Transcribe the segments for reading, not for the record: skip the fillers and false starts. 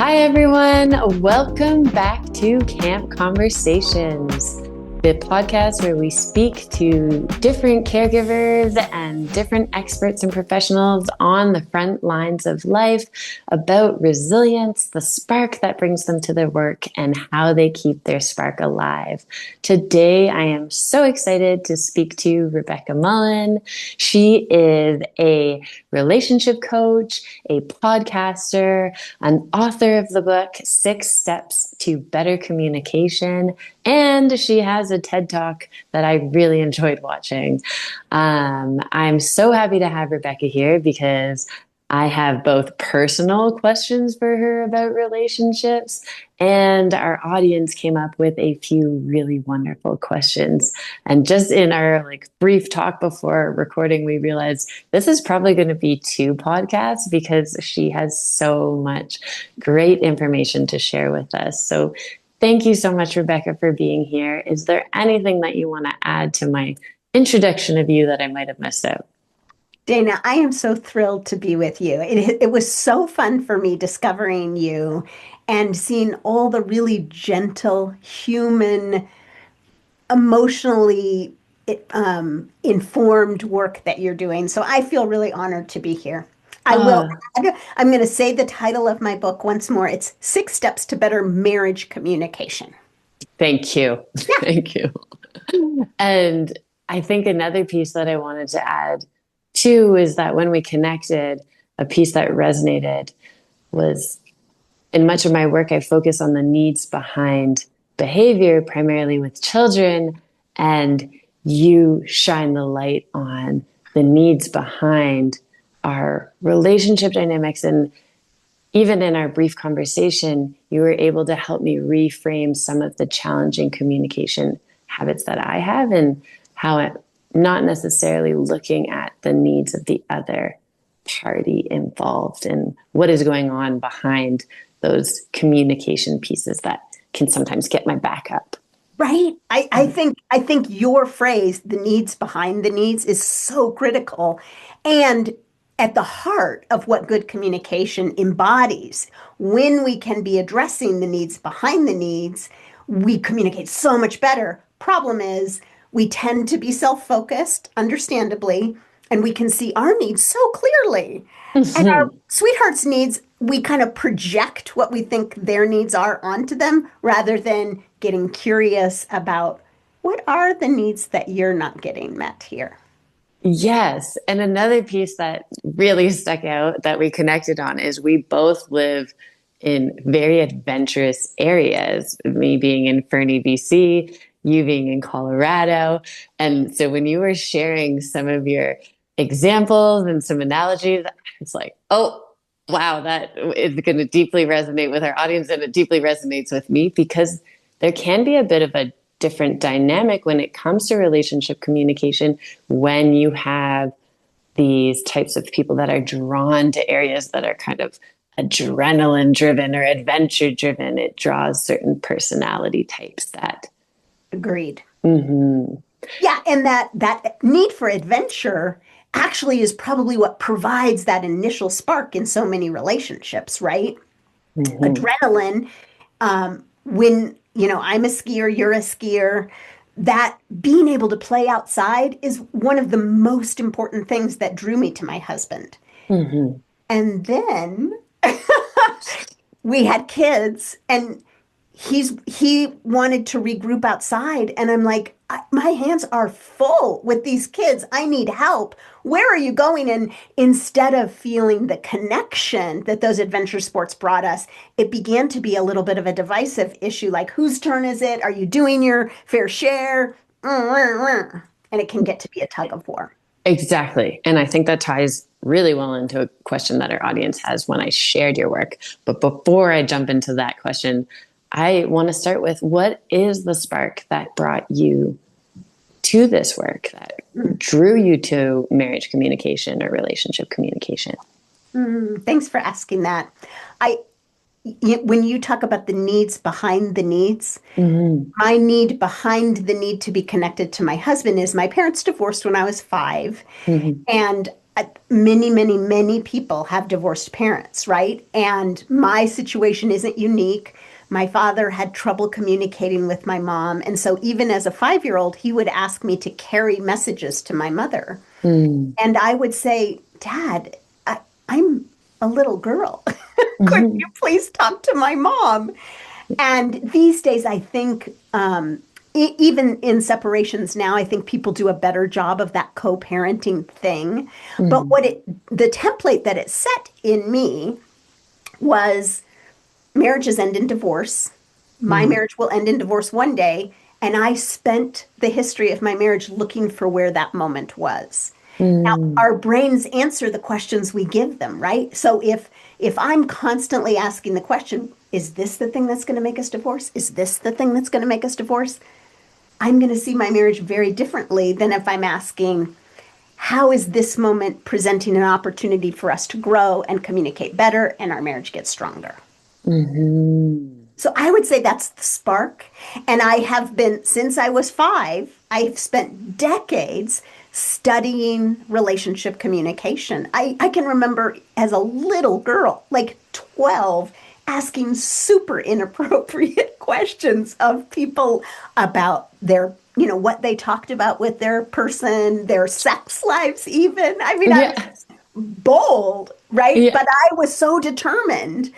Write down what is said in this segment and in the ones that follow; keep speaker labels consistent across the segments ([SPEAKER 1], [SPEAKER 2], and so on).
[SPEAKER 1] Hi, everyone. Welcome back to Camp Conversations, the podcast where we speak to different caregivers and different experts and professionals on the front lines of life about resilience, the spark that brings them to their work, and how they keep their spark alive. Today, I am so excited to speak to Rebecca Mullen. She is a relationship coach, a podcaster, an author of the book, 6 Steps to Better Communication, and she has a TED Talk that I really enjoyed watching. I'm so happy to have Rebecca here because I have both personal questions for her about relationships, and our audience came up with a few really wonderful questions. And just in our brief talk before recording, we realized this is probably going to be 2 podcasts because she has so much great information to share with us. So thank you so much, Rebecca, for being here. Is there anything that you want to add to my introduction of you that I might have missed out?
[SPEAKER 2] Dayna, I am so thrilled to be with you. It was so fun for me discovering you and seeing all the really gentle, human, emotionally informed work that you're doing. So I feel really honored to be here. I will
[SPEAKER 1] Uh,
[SPEAKER 2] add, I'm going to say the title of my book once more. It's 6 Steps to Better Marriage Communication.
[SPEAKER 1] Thank you.
[SPEAKER 2] Yeah.
[SPEAKER 1] Thank you. And I think another piece that I wanted to add too is that when we connected, a piece that resonated was in much of my work, I focus on the needs behind behavior, primarily with children, and you shine the light on the needs behind our relationship dynamics. And even in our brief conversation, you were able to help me reframe some of the challenging communication habits that I have and how it not necessarily looking at the needs of the other party involved and what is going on behind those communication pieces that can sometimes get my back up.
[SPEAKER 2] Right. I think your phrase, the needs behind the needs, is so critical and at the heart of what good communication embodies. When we can be addressing the needs behind the needs, we communicate so much better. Problem is, we tend to be self-focused, understandably, and we can see our needs so clearly. And our sweethearts' needs, we kind of project what we think their needs are onto them rather than getting curious about what are the needs that you're not getting met here.
[SPEAKER 1] Yes. And another piece that really stuck out that we connected on is we both live in very adventurous areas, me being in Fernie, BC, you being in Colorado. And so when you were sharing some of your examples and some analogies, it's like, oh, wow, that is going to deeply resonate with our audience and it deeply resonates with me because there can be a bit of a different dynamic when it comes to relationship communication when you have these types of people that are drawn to areas that are kind of adrenaline driven or adventure driven. It draws certain personality types that.
[SPEAKER 2] Agreed.
[SPEAKER 1] Mm-hmm.
[SPEAKER 2] Yeah, and that need for adventure actually is probably what provides that initial spark in so many relationships, right?
[SPEAKER 1] Mm-hmm.
[SPEAKER 2] Adrenaline, when I'm a skier, you're a skier, that being able to play outside is one of the most important things that drew me to my husband.
[SPEAKER 1] Mm-hmm.
[SPEAKER 2] And then we had kids and he wanted to regroup outside and I'm like, my hands are full with these kids. I need help. Where are you going? And instead of feeling the connection that those adventure sports brought us, it began to be a little bit of a divisive issue, like whose turn is it? Are you doing your fair share? And it can get to be a tug of war.
[SPEAKER 1] Exactly. And I think that ties really well into a question that our audience has when I shared your work. But before I jump into that question, I want to start with what is the spark that brought you to this work, that drew you to marriage communication or relationship communication?
[SPEAKER 2] Thanks for asking that. I when you talk about the needs behind the needs,
[SPEAKER 1] Mm-hmm.
[SPEAKER 2] my need behind the need to be connected to my husband is my parents divorced when I was 5.
[SPEAKER 1] Mm-hmm.
[SPEAKER 2] And many, many, many people have divorced parents, right? And my situation isn't unique. My father had trouble communicating with my mom. And so, even as a 5 year old, he would ask me to carry messages to my mother.
[SPEAKER 1] Mm.
[SPEAKER 2] And I would say, Dad, I'm a little girl. Could you
[SPEAKER 1] Mhm.
[SPEAKER 2] please talk to my mom? And these days, I think, even in separations now, I think people do a better job of that co-parenting thing. But
[SPEAKER 1] Mhm.
[SPEAKER 2] the template that it set in me was marriages end in divorce. My
[SPEAKER 1] Mhm.
[SPEAKER 2] marriage will end in divorce one day. And I spent the history of my marriage looking for where that moment was. Now,
[SPEAKER 1] Mm.
[SPEAKER 2] our brains answer the questions we give them, right? So if I'm constantly asking the question, is this the thing that's going to make us divorce? Is this the thing that's going to make us divorce? I'm going to see my marriage very differently than if I'm asking, how is this moment presenting an opportunity for us to grow and communicate better and our marriage gets stronger?
[SPEAKER 1] Mhm.
[SPEAKER 2] So I would say that's the spark. And I have been, since I was 5, I've spent decades studying relationship communication. I can remember as a little girl, like 12, asking super inappropriate questions of people about their, what they talked about with their person, their sex lives, even. I mean, I was
[SPEAKER 1] Yeah.
[SPEAKER 2] bold, right?
[SPEAKER 1] Yeah.
[SPEAKER 2] But I was so determined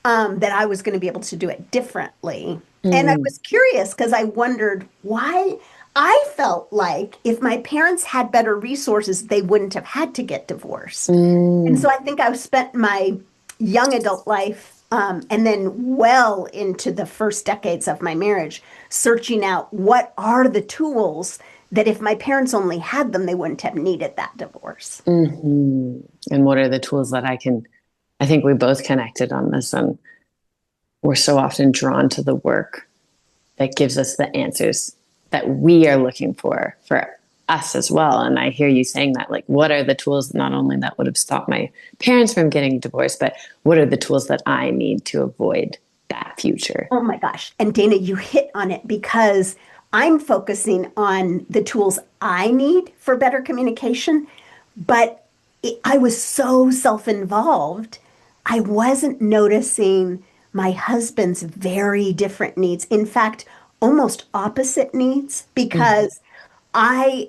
[SPEAKER 2] that I was going to be able to do it differently. And I
[SPEAKER 1] Mm.
[SPEAKER 2] was curious because I wondered why I felt like if my parents had better resources, they wouldn't have had to get divorced. And so
[SPEAKER 1] Mm.
[SPEAKER 2] I think I've spent my young adult life and then well into the first decades of my marriage searching out what are the tools that if my parents only had them, they wouldn't have needed that divorce.
[SPEAKER 1] Mhm. And what are the tools that I think we both connected on this, and we're so often drawn to the work that gives us the answers that we are looking for us as well. And I hear you saying that, like, what are the tools not only that would have stopped my parents from getting divorced, but what are the tools that I need to avoid that future?
[SPEAKER 2] Oh my gosh. And Dayna, you hit on it because I'm focusing on the tools I need for better communication, but I was so self-involved, I wasn't noticing my husband's very different needs. In fact, almost opposite needs
[SPEAKER 1] Mm-hmm.
[SPEAKER 2] because I,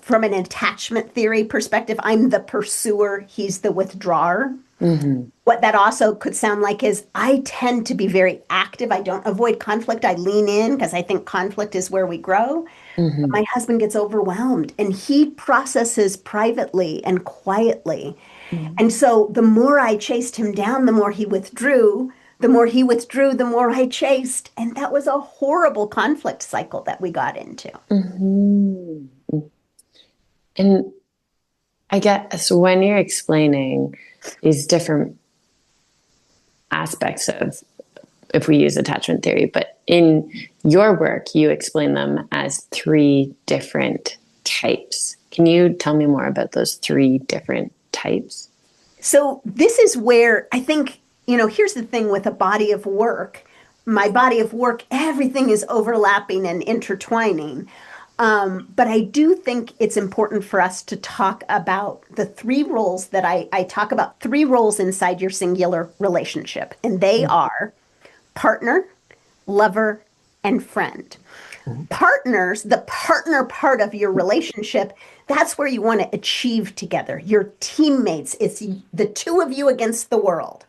[SPEAKER 2] from an attachment theory perspective, I'm the pursuer, he's the withdrawer.
[SPEAKER 1] Mm-hmm.
[SPEAKER 2] What that also could sound like is I tend to be very active. I don't avoid conflict. I lean in because I think conflict is where we grow. But
[SPEAKER 1] Mm-hmm.
[SPEAKER 2] my husband gets overwhelmed and he processes privately and quietly. And so the more I chased him down, the more he withdrew. The more he withdrew, the more I chased. And that was a horrible conflict cycle that we got into.
[SPEAKER 1] Mm-hmm. And I guess when you're explaining these different aspects of, if we use attachment theory, but in your work, you explain them as three different types. Can you tell me more about those three different types?
[SPEAKER 2] So this is where I think, here's the thing with a body of work. My body of work, everything is overlapping and intertwining. But I do think it's important for us to talk about the three roles that I talk about three roles inside your singular relationship, and they are partner, lover, and friend. Partners, the partner part of your relationship, that's where you want to achieve together. Your teammates, it's the two of you against the world.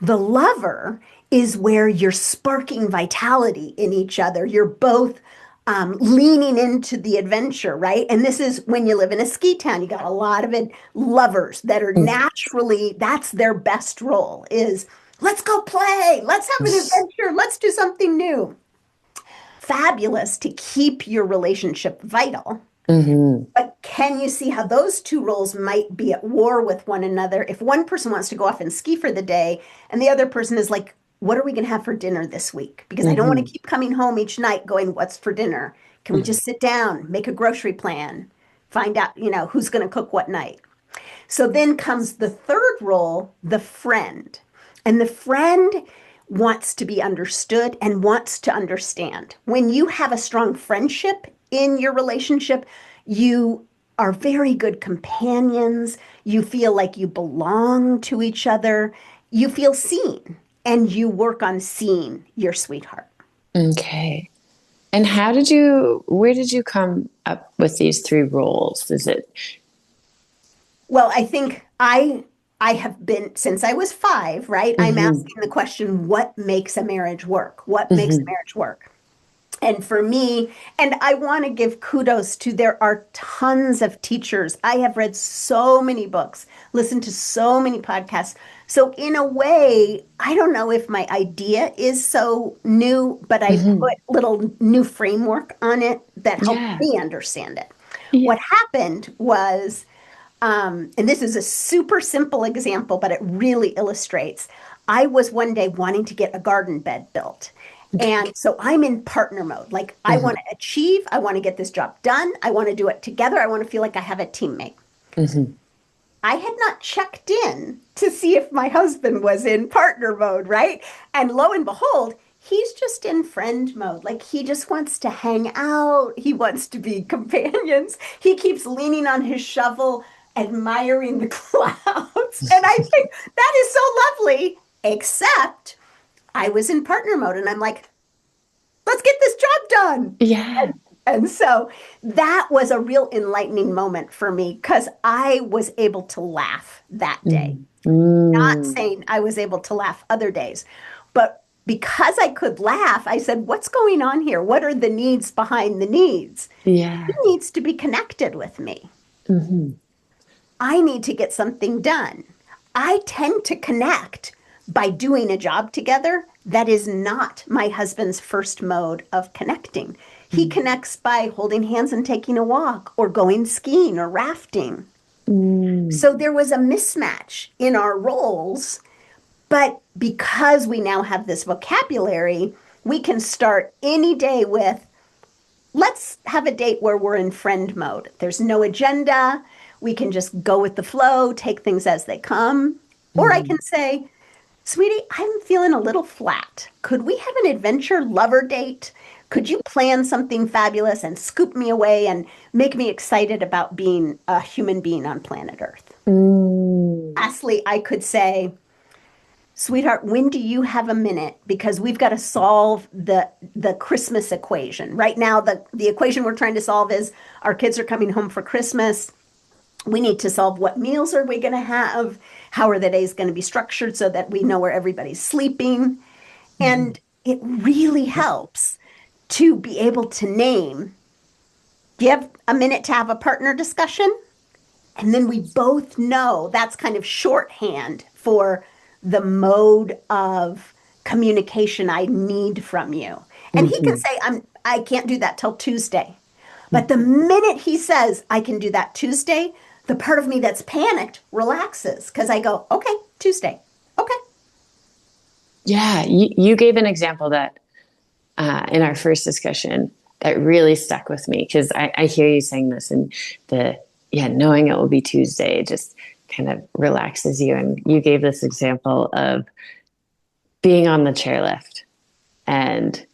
[SPEAKER 2] The lover is where you're sparking vitality in each other. You're both leaning into the adventure, right? And this is when you live in a ski town, you got a lot of lovers that are naturally, that's their best role is let's go play, let's have an adventure, let's do something new. Fabulous to keep your relationship vital.
[SPEAKER 1] Mm-hmm.
[SPEAKER 2] But can you see how those two roles might be at war with one another? If one person wants to go off and ski for the day, and the other person is like, what are we going to have for dinner this week? Because I don't want
[SPEAKER 1] Mm-hmm.
[SPEAKER 2] to keep coming home each night going, what's for dinner? Can we just sit down, make a grocery plan, find out, who's going to cook what night? So then comes the third role, the friend. And the friend wants to be understood and wants to understand. When you have a strong friendship in your relationship, you are very good companions. You feel like you belong to each other. You feel seen, and you work on seeing your sweetheart.
[SPEAKER 1] Okay. And where did you come up with these three roles? Is it,
[SPEAKER 2] Well, I think I have been since I was 5, right? I'm
[SPEAKER 1] hmm
[SPEAKER 2] asking the question, what makes a marriage work? What makes a
[SPEAKER 1] hmm
[SPEAKER 2] marriage work? And for me, and I want to give kudos to there are tons of teachers. I have read so many books, listened to so many podcasts. So in a way, I don't know if my idea is so new, but I
[SPEAKER 1] hmm
[SPEAKER 2] put little new framework on it that helped
[SPEAKER 1] yeah,
[SPEAKER 2] me understand it.
[SPEAKER 1] yeah,
[SPEAKER 2] What happened was and this is a super simple example, but it really illustrates. I was one day wanting to get a garden bed built. And so I'm in partner mode. Like, I
[SPEAKER 1] hmm
[SPEAKER 2] want to achieve, I want to get this job done, I want to do it together, I want to feel like I have a teammate.
[SPEAKER 1] hmm
[SPEAKER 2] I had not checked in to see if my husband was in partner mode, right? And lo and behold, he's just in friend mode. Like he just wants to hang out. He wants to be companions. He keeps leaning on his shovel, admiring the clouds. And I think that is so lovely, except I was in partner mode and I'm like, let's get this job done.
[SPEAKER 1] yeah.
[SPEAKER 2] And so that was a real enlightening moment for me because I was able to laugh that day.
[SPEAKER 1] Mm.
[SPEAKER 2] Not
[SPEAKER 1] Mm.
[SPEAKER 2] saying I was able to laugh other days, but because I could laugh, I said, what's going on here? What are the needs behind the needs? He
[SPEAKER 1] Yeah.
[SPEAKER 2] needs to be connected with me.
[SPEAKER 1] hmm
[SPEAKER 2] I need to get something done. I tend to connect by doing a job together. That is not my husband's first mode of connecting. He connects by holding hands and taking a walk or going skiing or rafting.
[SPEAKER 1] Mm.
[SPEAKER 2] So there was a mismatch in our roles, but because we now have this vocabulary, we can start any day with, let's have a date where we're in friend mode. There's no agenda. We can just go with the flow, take things as they come. Or I
[SPEAKER 1] Mhm.
[SPEAKER 2] can say, sweetie, I'm feeling a little flat. Could we have an adventure lover date? Could you plan something fabulous and scoop me away and make me excited about being a human being on planet Earth?
[SPEAKER 1] Mm.
[SPEAKER 2] Lastly, I could say, sweetheart, when do you have a minute? Because we've got to solve the Christmas equation. Right now, the equation we're trying to solve is our kids are coming home for Christmas. We need to solve what meals are we going to have? How are the days going to be structured so that we know where everybody's sleeping?
[SPEAKER 1] Mhm.
[SPEAKER 2] And it really helps to be able to name, do you have a minute to have a partner discussion? And then we both know that's kind of shorthand for the mode of communication I need from you. And he can
[SPEAKER 1] Mhm.
[SPEAKER 2] say, I can't do that till Tuesday. But the minute he says, I can do that Tuesday, the part of me that's panicked relaxes because I go, okay, Tuesday. Okay.
[SPEAKER 1] Yeah, you gave an example that in our first discussion that really stuck with me because I hear you saying this and knowing it will be Tuesday just kind of relaxes you. And you gave this example of being on the chairlift and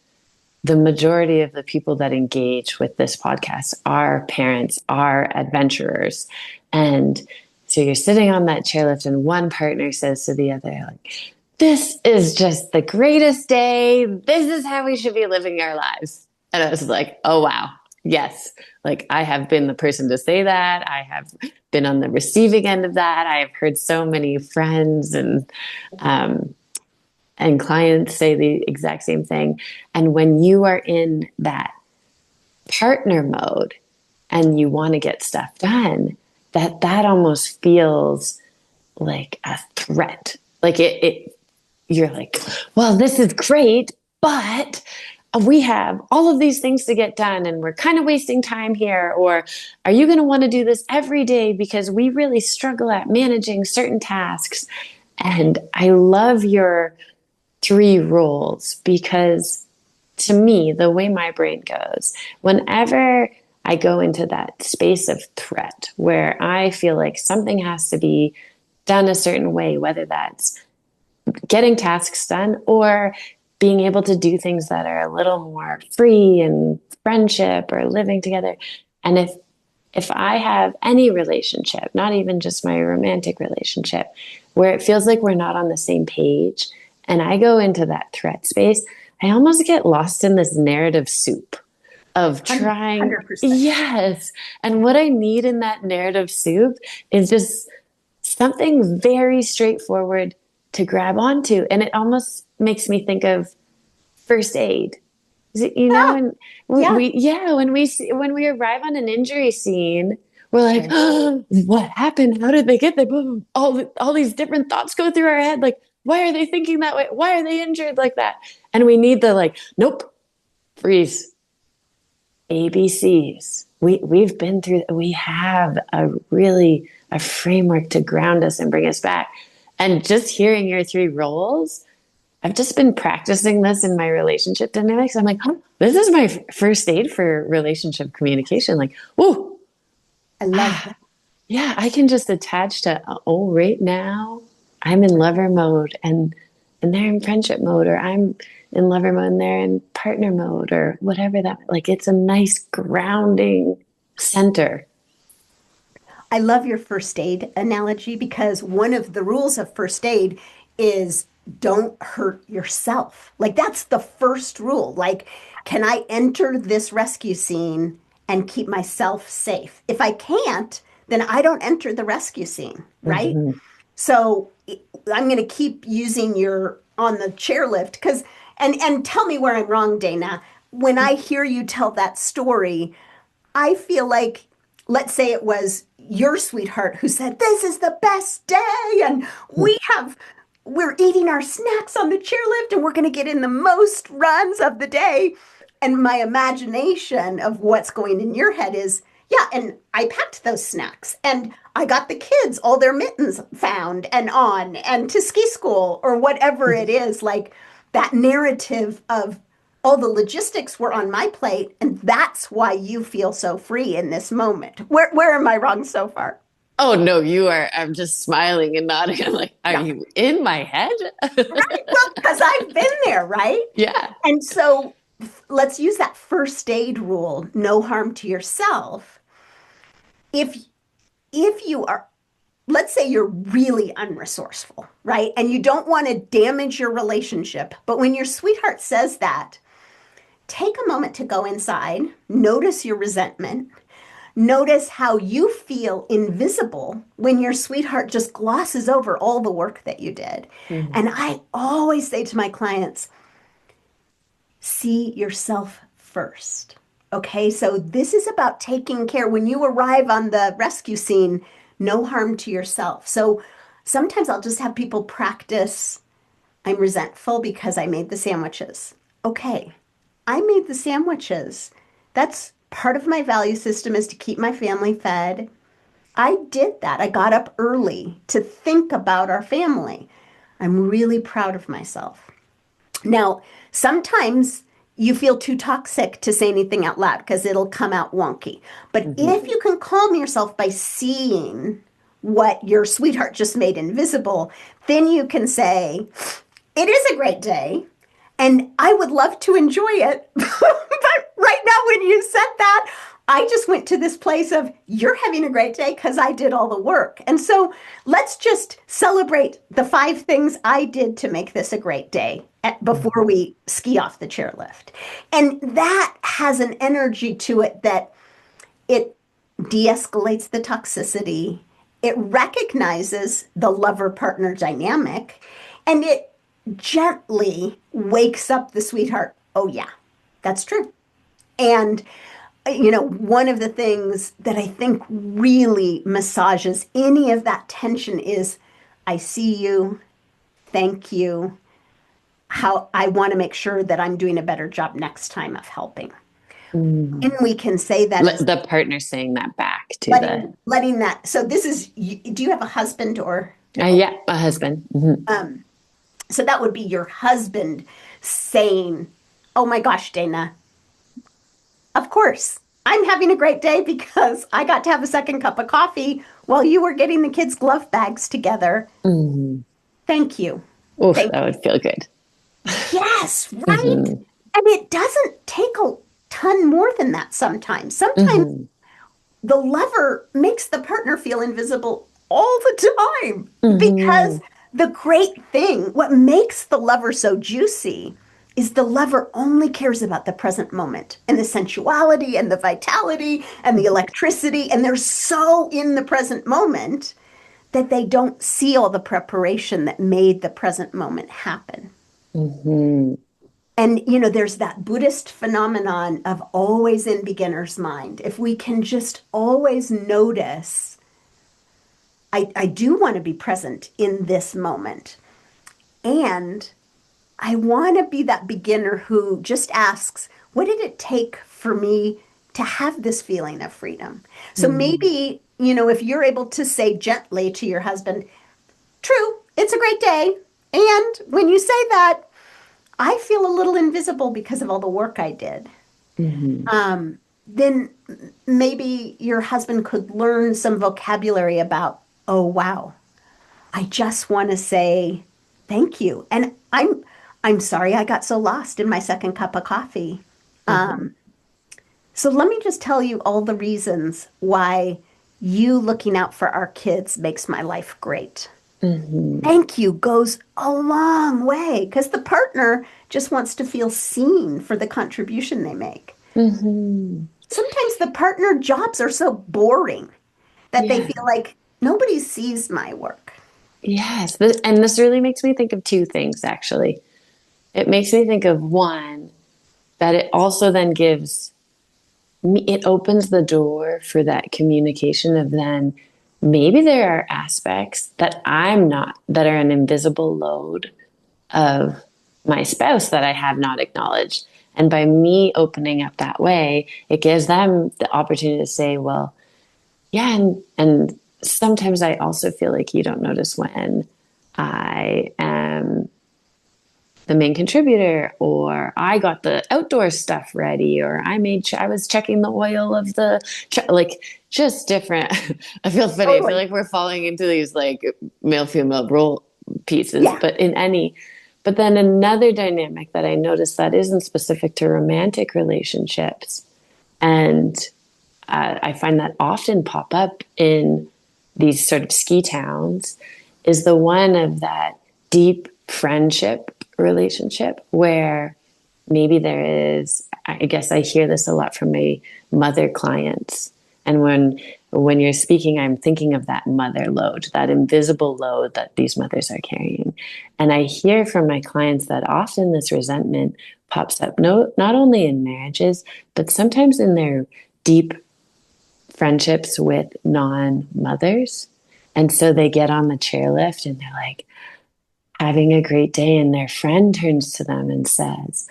[SPEAKER 1] the majority of the people that engage with this podcast are parents, are adventurers. And so you're sitting on that chairlift, and one partner says to the other, like, this is just the greatest day. This is how we should be living our lives. And I was like, oh, wow. Yes. Like, I have been the person to say that. I have been on the receiving end of that. I have heard so many friends um, and clients say the exact same thing. And when you are in that partner mode and you want to get stuff done, that almost feels like a threat. Like it you're like, well, this is great, but we have all of these things to get done and we're kind of wasting time here. Or are you going to want to do this every day because we really struggle at managing certain tasks? And I love your three roles because to me, the way my brain goes, whenever I go into that space of threat where I feel like something has to be done a certain way, whether that's getting tasks done or being able to do things that are a little more free and friendship or living together. And if if I have any relationship, not even just my romantic relationship, where it feels like we're not on the same page, and I go into that threat space, I almost get lost in this narrative soup of trying.
[SPEAKER 2] 100%.
[SPEAKER 1] Yes. And what I need in that narrative soup is just something very straightforward to grab onto. And it almost makes me think of first aid. You know,
[SPEAKER 2] Yeah,
[SPEAKER 1] and
[SPEAKER 2] yeah,
[SPEAKER 1] when we arrive on an injury scene, we're like,
[SPEAKER 2] right.
[SPEAKER 1] oh, what happened? How did they get there? All these different thoughts go through our head. Like, why are they thinking that way? Why are they injured like that? And we need the like, nope, freeze, ABCs. We've been through. We have a framework to ground us and bring us back. And just hearing your three roles, I've just been practicing this in my relationship dynamics. I'm like, oh, this is my first aid for relationship communication. Like, whoa,
[SPEAKER 2] I love that.
[SPEAKER 1] yeah, I can just attach to, oh, right now I'm in lover mode and they're in friendship mode, or I'm in lover mode and they're in partner mode, or whatever that, like, it's a nice grounding center.
[SPEAKER 2] I love your first aid analogy because one of the rules of first aid is don't hurt yourself. Like that's the first rule. Like, can I enter this rescue scene and keep myself safe? If I can't, then I don't enter the rescue scene, right?
[SPEAKER 1] Mhm.
[SPEAKER 2] So I'm going to keep using your on the chairlift because and tell me where I'm wrong, Dayna. When I hear you tell that story, I feel like, let's say it was your sweetheart who said, "This is the best day, and we're eating our snacks on the chairlift, and we're going to get in the most runs of the day." And my imagination of what's going in your head is, yeah, and I packed those snacks, and I got the kids all their mittens found and on, and to ski school or whatever it is. Like that narrative of all the logistics were on my plate, and that's why you feel so free in this moment. Where am I wrong so far?
[SPEAKER 1] Oh no, you are. I'm just smiling and nodding. I'm like, are
[SPEAKER 2] Yeah,
[SPEAKER 1] you in my head?
[SPEAKER 2] right. Well, because I've been there, right?
[SPEAKER 1] Yeah.
[SPEAKER 2] And so let's use that first aid rule, no harm to yourself. If if you are, let's say you're really unresourceful, right? And you don't want to damage your relationship, but when your sweetheart says that, take a moment to go inside, notice your resentment. Notice how you feel invisible when your sweetheart just glosses over all the work that you did.
[SPEAKER 1] Mhm.
[SPEAKER 2] And I always say to my clients, see yourself first. Okay, so this is about taking care. When you arrive on the rescue scene, no harm to yourself. So sometimes I'll just have people practice. I'm resentful because I made the sandwiches. Okay, I made the sandwiches. That's part of my value system is to keep my family fed. I did that. I got up early to think about our family. I'm really proud of myself. Now, sometimes you feel too toxic to say anything out loud because it'll come out wonky. But
[SPEAKER 1] Mhm.
[SPEAKER 2] if you can calm yourself by seeing what your sweetheart just made invisible, then you can say, it is a great day, and I would love to enjoy it. But right now, when you said that, I just went to this place of you're having a great day because I did all the work. And so let's just celebrate the 5 things I did to make this a great day before
[SPEAKER 1] Mhm.
[SPEAKER 2] we ski off the chairlift. And that has an energy to it that it de escalates the toxicity, it recognizes the lover partner dynamic, and it gently wakes up the sweetheart. Oh, yeah, that's true. And, one of the things that I think really massages any of that tension is I see you, thank you. How I want to make sure that I'm doing a better job next time of helping. And
[SPEAKER 1] Mm.
[SPEAKER 2] we can say that as
[SPEAKER 1] The partner saying that back to the,
[SPEAKER 2] letting that. So this is, do you have a husband or
[SPEAKER 1] yeah, a husband. Mhm.
[SPEAKER 2] um so that would be your husband saying, "Oh my gosh, Dayna, of course. I'm having a great day because I got to have a second cup of coffee while you were getting the kids' glove bags together.
[SPEAKER 1] Mhm.
[SPEAKER 2] Thank you."
[SPEAKER 1] Oof,
[SPEAKER 2] Thank
[SPEAKER 1] that would feel good.
[SPEAKER 2] Yes, right?
[SPEAKER 1] Mhm.
[SPEAKER 2] And it doesn't take a ton more than that sometimes. Sometimes
[SPEAKER 1] Mhm.
[SPEAKER 2] the lover makes the partner feel invisible all the time
[SPEAKER 1] Hmm.
[SPEAKER 2] because the great thing, what makes the lover so juicy, is the lover only cares about the present moment and the sensuality and the vitality and the electricity. And they're so in the present moment that they don't see all the preparation that made the present moment happen.
[SPEAKER 1] Hmm.
[SPEAKER 2] And, there's that Buddhist phenomenon of always in beginner's mind. If we can just always notice, I do want to be present in this moment. And I want to be that beginner who just asks, what did it take for me to have this feeling of freedom? So
[SPEAKER 1] Hmm.
[SPEAKER 2] maybe, if you're able to say gently to your husband, true, it's a great day. And when you say that, I feel a little invisible because of all the work I did.
[SPEAKER 1] Hmm.
[SPEAKER 2] Then maybe your husband could learn some vocabulary about, oh, wow, I just want to say thank you. And I'm sorry I got so lost in my second cup of coffee.
[SPEAKER 1] Hmm.
[SPEAKER 2] So let me just tell you all the reasons why you looking out for our kids makes my life great.
[SPEAKER 1] Hmm.
[SPEAKER 2] Thank you goes a long way because the partner just wants to feel seen for the contribution they make.
[SPEAKER 1] Hmm.
[SPEAKER 2] Sometimes the partner jobs are so boring that they
[SPEAKER 1] Yeah.
[SPEAKER 2] feel like nobody sees my work.
[SPEAKER 1] Yes. And this really makes me think of two things, actually. It makes me think of one, that it also then gives me, it opens the door for that communication of then maybe there are aspects that I'm not, that are an invisible load of my spouse that I have not acknowledged. And by me opening up that way, it gives them the opportunity to say, well, yeah, and sometimes I also feel like you don't notice when I am the main contributor, or I got the outdoor stuff ready, or I was checking the oil of the like just different. I feel funny. I feel
[SPEAKER 2] Totally.
[SPEAKER 1] like we're falling into these like male female role pieces,
[SPEAKER 2] Yeah.
[SPEAKER 1] but in any. But then another dynamic that I noticed that isn't specific to romantic relationships, and I find that often pop up in these sort of ski towns, is the one of that deep friendship relationship where maybe there is, I guess I hear this a lot from my mother clients. And when you're speaking, I'm thinking of that mother load, that invisible load that these mothers are carrying. And I hear from my clients that often this resentment pops up, not only in marriages, but sometimes in their deep friendships with non mothers. And so they get on the chairlift and they're like having a great day. And their friend turns to them and says,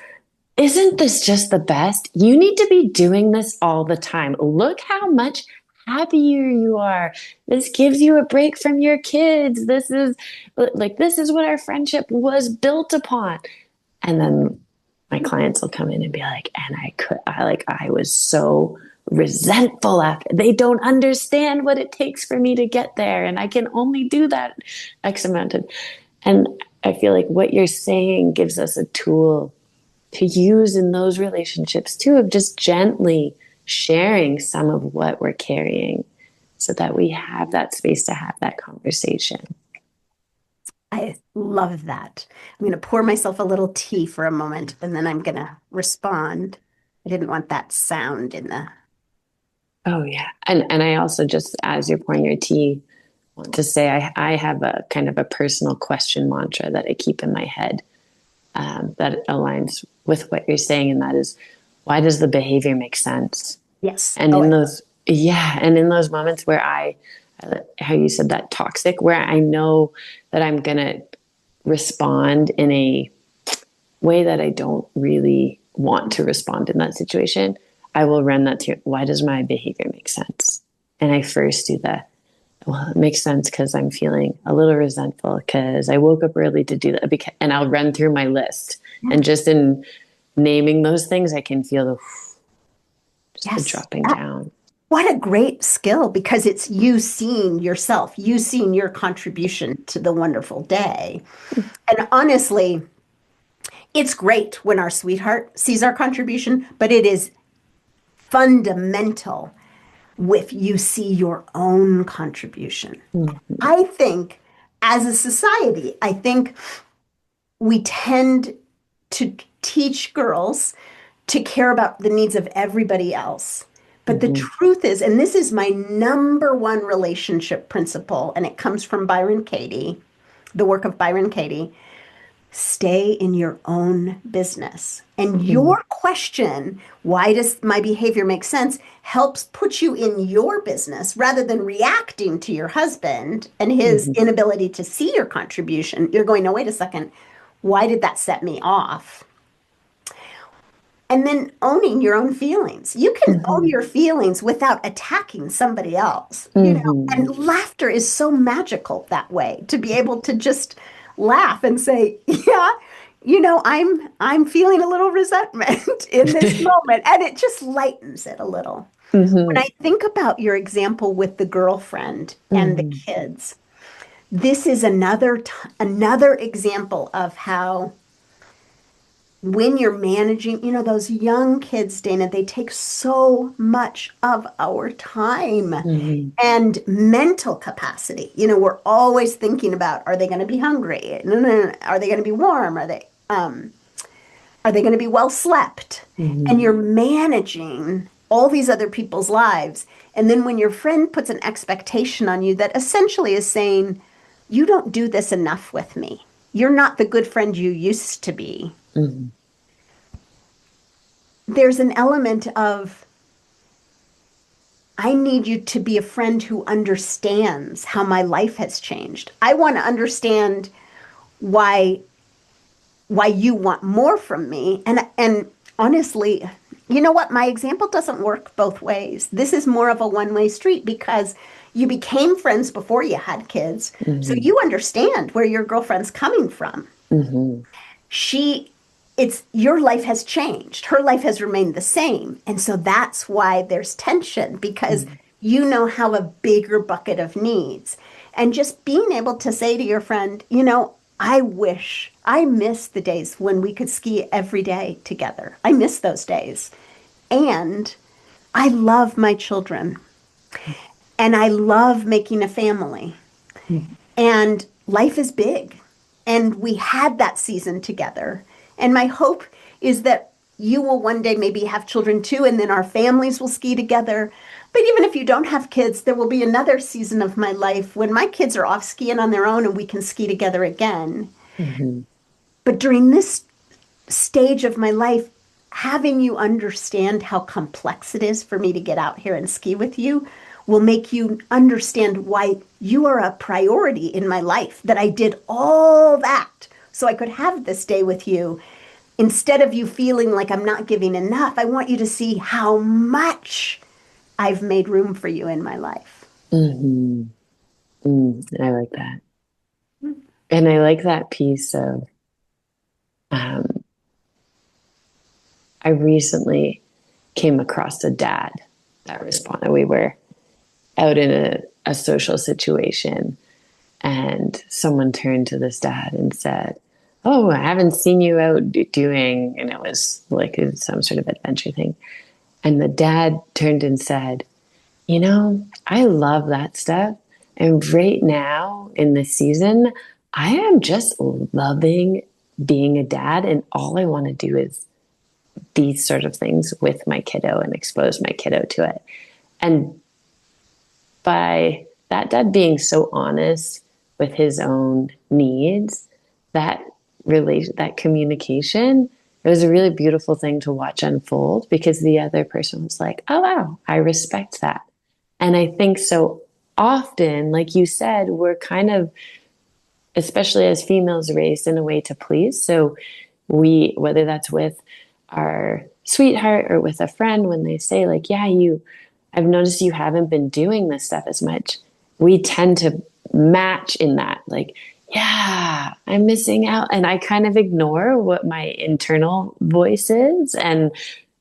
[SPEAKER 1] isn't this just the best? You need to be doing this all the time. Look how much happier you are. This gives you a break from your kids. This is what our friendship was built upon. And then my clients will come in and be like, and I was so resentful after. They don't understand what it takes for me to get there. And I can only do that X amount of. And I feel like what you're saying gives us a tool to use in those relationships too, of just gently sharing some of what we're carrying so that we have that space to have that conversation.
[SPEAKER 2] I love that. I'm going to pour myself a little tea for a moment and then I'm going to respond. I didn't want that sound in the.
[SPEAKER 1] Oh yeah. And I also, just as you're pouring your tea, want to say I have a kind of a personal question mantra that I keep in my head, that aligns with what you're saying. And that is, why does the behavior make sense?
[SPEAKER 2] Yes.
[SPEAKER 1] And
[SPEAKER 2] Oh,
[SPEAKER 1] in
[SPEAKER 2] I
[SPEAKER 1] those, yeah, and in those moments where how you said that toxic, where I know that I'm going to respond in a way that I don't really want to respond in that situation, I will run that to, why does my behavior make sense? And I first do that. Well, it makes sense because I'm feeling a little resentful because I woke up early to do that. And I'll run through my list.
[SPEAKER 2] yeah.
[SPEAKER 1] And just in naming those things, I can feel just the
[SPEAKER 2] Yes.
[SPEAKER 1] dropping down.
[SPEAKER 2] What a great skill because it's you seeing yourself, you seeing your contribution to the wonderful day. And honestly, it's great when our sweetheart sees our contribution, but it is fundamental if you see your own contribution.
[SPEAKER 1] Mhm.
[SPEAKER 2] I think as a society, I think we tend to teach girls to care about the needs of everybody else. But the
[SPEAKER 1] Mhm.
[SPEAKER 2] truth is, and this is my number one relationship principle, and it comes from Byron Katie, the work of Byron Katie. Stay in your own business. And
[SPEAKER 1] Mhm.
[SPEAKER 2] your question, why does my behavior make sense, helps put you in your business rather than reacting to your husband and his
[SPEAKER 1] Mhm.
[SPEAKER 2] inability to see your contribution. You're going, no, wait a second. Why did that set me off? And then owning your own feelings. You can own
[SPEAKER 1] Mhm.
[SPEAKER 2] your feelings without attacking somebody else,
[SPEAKER 1] Mhm.
[SPEAKER 2] and laughter is so magical that way to be able to just laugh and say, yeah, I'm feeling a little resentment in this moment. And it just lightens it a little. When I
[SPEAKER 1] Mhm.
[SPEAKER 2] think about your example with the girlfriend and the
[SPEAKER 1] Mhm.
[SPEAKER 2] kids, this is another example of how when you're managing, those young kids, Dayna, they take so much of our time
[SPEAKER 1] Mhm.
[SPEAKER 2] and mental capacity. We're always thinking about, are they going to be hungry? No, no, no. Are they going to be warm? Are they going to be well slept? And
[SPEAKER 1] Mhm.
[SPEAKER 2] you're managing all these other people's lives. And then when your friend puts an expectation on you that essentially is saying, you don't do this enough with me. You're not the good friend you used to be.
[SPEAKER 1] Mhm.
[SPEAKER 2] There's an element of, I need you to be a friend who understands how my life has changed. I want to understand why you want more from me. And honestly, you know what? My example doesn't work both ways. This is more of a one-way street because you became friends before you had kids. So
[SPEAKER 1] Mhm.
[SPEAKER 2] you understand where your girlfriend's coming from.
[SPEAKER 1] Mhm.
[SPEAKER 2] she it's your life has changed, her life has remained the same, and so that's why there's tension, because
[SPEAKER 1] Mhm.
[SPEAKER 2] you know how a bigger bucket of needs. And just being able to say to your friend, I miss the days when we could ski every day together. I miss those days. And I love my children, and I love making a family,
[SPEAKER 1] Mhm.
[SPEAKER 2] and life is big. And we had that season together. And my hope is that you will one day maybe have children too, and then our families will ski together. But even if you don't have kids, there will be another season of my life when my kids are off skiing on their own and we can ski together again.
[SPEAKER 1] Mhm.
[SPEAKER 2] But during this stage of my life, having you understand how complex it is for me to get out here and ski with you will make you understand why you are a priority in my life, that I did all that so I could have this day with you. Instead of you feeling like I'm not giving enough, I want you to see how much I've made room for you in my life.
[SPEAKER 1] Mhm. I like that. And I like that piece of, um, I recently came across a dad that responded. We were out in a social situation, and someone turned to this dad and said, "Oh, I haven't seen you out doing," and it was like some sort of adventure thing. And the dad turned and said, I love that stuff. And right now in this season, I am just loving being a dad. And all I want to do is these sort of things with my kiddo and expose my kiddo to it. And by that dad being so honest with his own needs, that that communication, it was a really beautiful thing to watch unfold, because the other person was like, oh wow, I respect that. And I think so often, like you said, we're kind of, especially as females, raised in a way to please. So whether that's with our sweetheart or with a friend, when they say, like, yeah, I've noticed you haven't been doing this stuff as much, we tend to match in that, like, yeah, I'm missing out. And I kind of ignore what my internal voice is and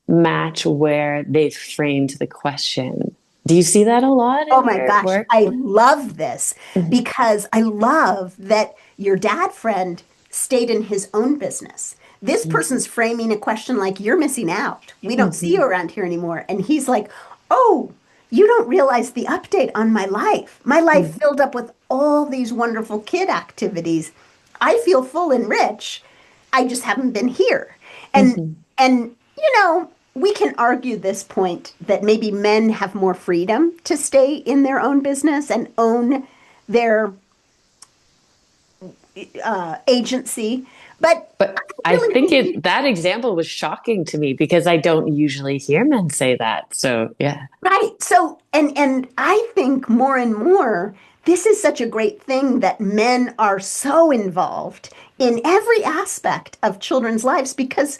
[SPEAKER 1] match where they've framed the question. Do you see that a lot
[SPEAKER 2] Oh
[SPEAKER 1] in
[SPEAKER 2] my
[SPEAKER 1] your
[SPEAKER 2] gosh,
[SPEAKER 1] work?
[SPEAKER 2] I love this
[SPEAKER 1] Mhm.
[SPEAKER 2] because I love that your dad friend stayed in his own business. This person's framing a question like, you're missing out. We don't see you
[SPEAKER 1] Mhm.
[SPEAKER 2] around here anymore. And he's like, oh, you don't realize the update on my life. My life
[SPEAKER 1] Mm-hmm.
[SPEAKER 2] filled up with all these wonderful kid activities. I feel full and rich. I just haven't been here. And
[SPEAKER 1] Mm-hmm.
[SPEAKER 2] and we can argue this point that maybe men have more freedom to stay in their own business and own their agency. But I
[SPEAKER 1] But I
[SPEAKER 2] really
[SPEAKER 1] think
[SPEAKER 2] believe
[SPEAKER 1] that example was shocking to me because I don't usually hear men say that. So yeah.
[SPEAKER 2] right. So, and I think more and more, this is such a great thing that men are so involved in every aspect of children's lives because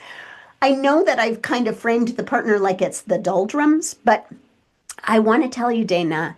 [SPEAKER 2] I know that I've kind of framed the partner like it's the doldrums, but I want to tell you, Dana,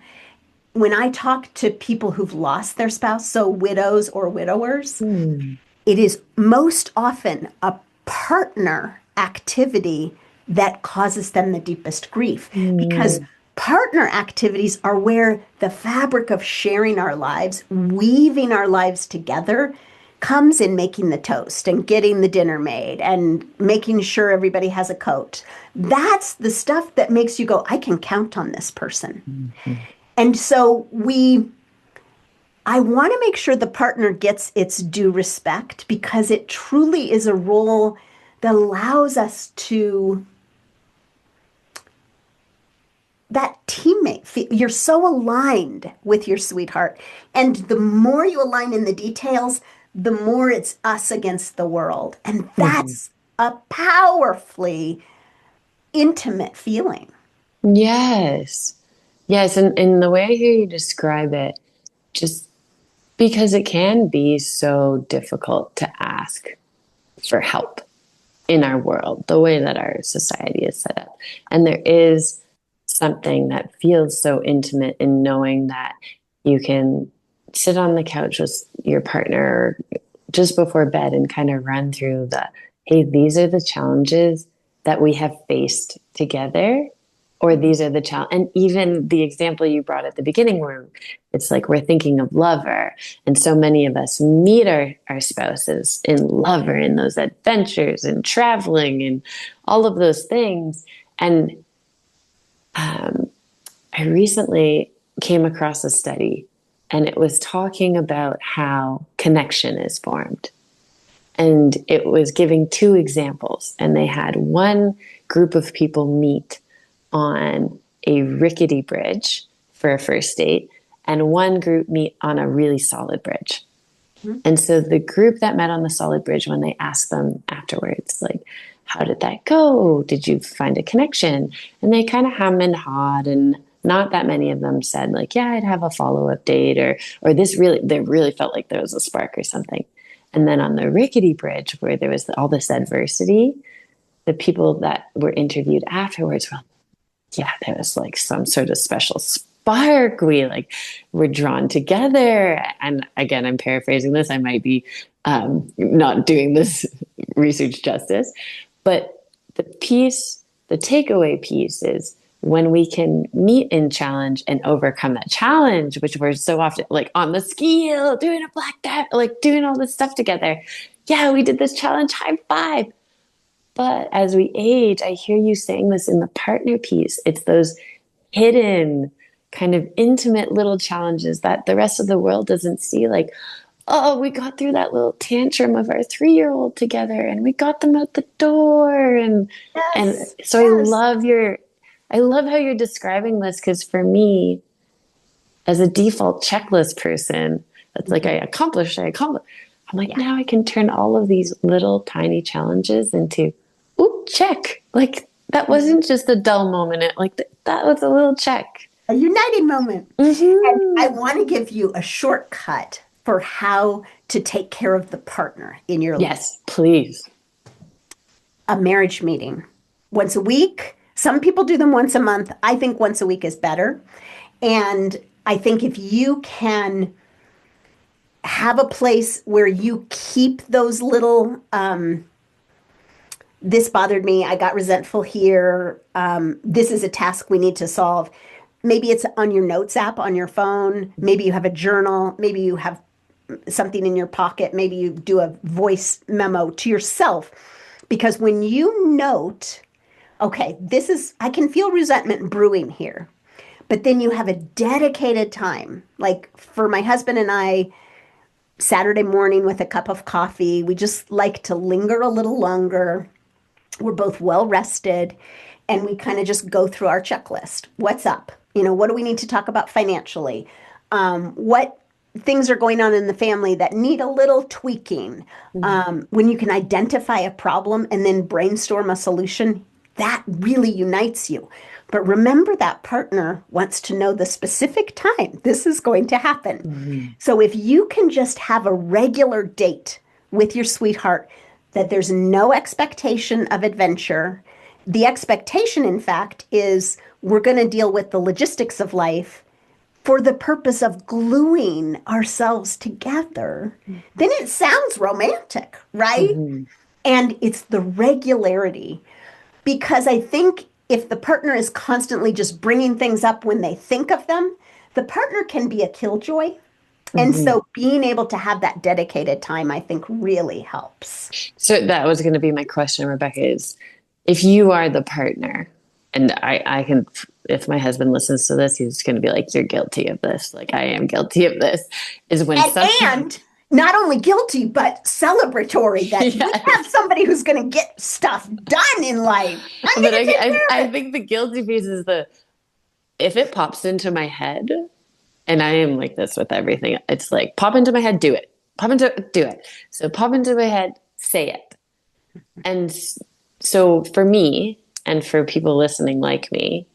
[SPEAKER 2] when I talk to people who've lost their spouse, so widows or widowers,
[SPEAKER 1] Hmm.
[SPEAKER 2] it is most often a partner activity that causes them the deepest grief because
[SPEAKER 1] Hmm.
[SPEAKER 2] partner activities are where the fabric of sharing our lives, weaving our lives together, comes in making the toast and getting the dinner made and making sure everybody has a coat. That's the stuff that makes you go, I can count on this person.
[SPEAKER 1] Hmm.
[SPEAKER 2] And so I want to make sure the partner gets its due respect because it truly is a role that allows us to, that teammate, you're so aligned with your sweetheart. And the more you align in the details, the more it's us against the world. And
[SPEAKER 1] Hmm.
[SPEAKER 2] that's a powerfully intimate feeling.
[SPEAKER 1] Yes. Yes. And in the way I hear you describe it, just because it can be so difficult to ask for help in our world, the way that our society is set up. And there is something that feels so intimate in knowing that you can sit on the couch with your partner just before bed and kind of run through the, hey, these are the challenges that we have faced together, or these are the challenge. And even the example you brought at the beginning, where it's like we're thinking of lover, and so many of us meet our spouses in lover, in those adventures and traveling and all of those things. And I recently came across a study, and it was talking about how connection is formed. And it was giving two examples. And they had one group of people meet on a rickety bridge for a first date, and one group meet on a really solid bridge. And so the group that met on the solid bridge, when they asked them afterwards, like, how did that go? Did you find a connection? And they kind of hum and hawed, and not that many of them said, like, yeah, I'd have a follow-up date, or this really, they really felt like there was a spark or something. And then on the rickety bridge, where there was all this adversity, the people that were interviewed afterwards were, yeah, there was like some sort of special spark. We like were drawn together. And again, I'm paraphrasing this. I might be not doing this research justice, but the takeaway piece is when we can meet in challenge and overcome that challenge, which we're so often like on the scale, doing a black dive, like doing all this stuff together. Yeah, we did this challenge, high five. But as we age, I hear you saying this in the partner piece. It's those hidden, kind of intimate little challenges that the rest of the world doesn't see. Like, oh, we got through that little tantrum of our 3-year-old together and we got them out the door. And
[SPEAKER 2] Yes,
[SPEAKER 1] so
[SPEAKER 2] yes.
[SPEAKER 1] I love how you're describing this because for me, as a default checklist person, that's like
[SPEAKER 2] Mhm.
[SPEAKER 1] I accomplished. I'm like,
[SPEAKER 2] Yeah.
[SPEAKER 1] now I can turn all of these little tiny challenges into, ooh, check. Like that wasn't just a dull moment. That was a little check.
[SPEAKER 2] A uniting moment. And I
[SPEAKER 1] Mm-hmm.
[SPEAKER 2] want to give you a shortcut for how to take care of the partner in your life.
[SPEAKER 1] Yes, please.
[SPEAKER 2] A marriage meeting once a week. Some people do them once a month. I think once a week is better. And I think if you can have a place where you keep those little, this bothered me, I got resentful here, this is a task we need to solve. Maybe it's on your notes app on your phone. Maybe you have a journal. Maybe you have something in your pocket. Maybe you do a voice memo to yourself. Because when you note, okay, I can feel resentment brewing here. But then you have a dedicated time. Like for my husband and I, Saturday morning with a cup of coffee, we just like to linger a little longer. We're both well rested, and we kind of just go through our checklist. What's up? What do we need to talk about financially? What things are going on in the family that need a little tweaking? When you can identify a problem and then brainstorm a solution, that really unites you. But remember, that partner wants to know the specific time this is going to happen.
[SPEAKER 1] Mm-hmm.
[SPEAKER 2] So if you can just have a regular date with your sweetheart, that there's no expectation of adventure. The expectation, in fact, is we're going to deal with the logistics of life for the purpose of gluing ourselves together. Then it sounds romantic, right?
[SPEAKER 1] Mm-hmm.
[SPEAKER 2] And it's the regularity. Because I think if the partner is constantly just bringing things up when they think of them, the partner can be a killjoy. And
[SPEAKER 1] Mm-hmm.
[SPEAKER 2] so being able to have that dedicated time, I think, really helps.
[SPEAKER 1] So that was going to be my question, Rebecca, is if you are the partner, and I can, if my husband listens to this, he's going to be like, you're guilty of this. Like, I am guilty of this. Is when something.
[SPEAKER 2] And not only guilty, but celebratory that we
[SPEAKER 1] Yes.
[SPEAKER 2] have somebody who's going to get stuff done in life. I'm
[SPEAKER 1] But
[SPEAKER 2] going to take care of
[SPEAKER 1] I
[SPEAKER 2] it.
[SPEAKER 1] think the guilty piece is if it pops into my head, and I am like this with everything, it's like, pop into my head, do it. Do it. So pop into my head, say it. And so for me, and for people listening like me,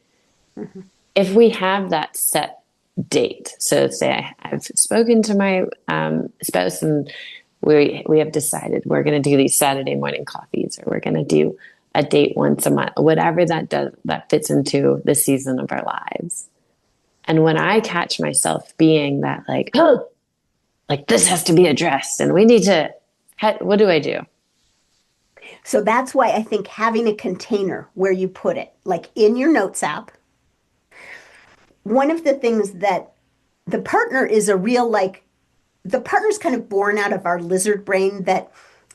[SPEAKER 1] if we have that set date, so say I've spoken to my spouse and we have decided we're going to do these Saturday morning coffees, or we're going to do a date once a month, whatever that fits into the season of our lives. And when I catch myself being that like, oh, like this has to be addressed and we need to, what do I do?
[SPEAKER 2] So that's why I think having a container where you put it, like in your notes app, one of the things that the partner is a real, like, the partner's kind of born out of our lizard brain that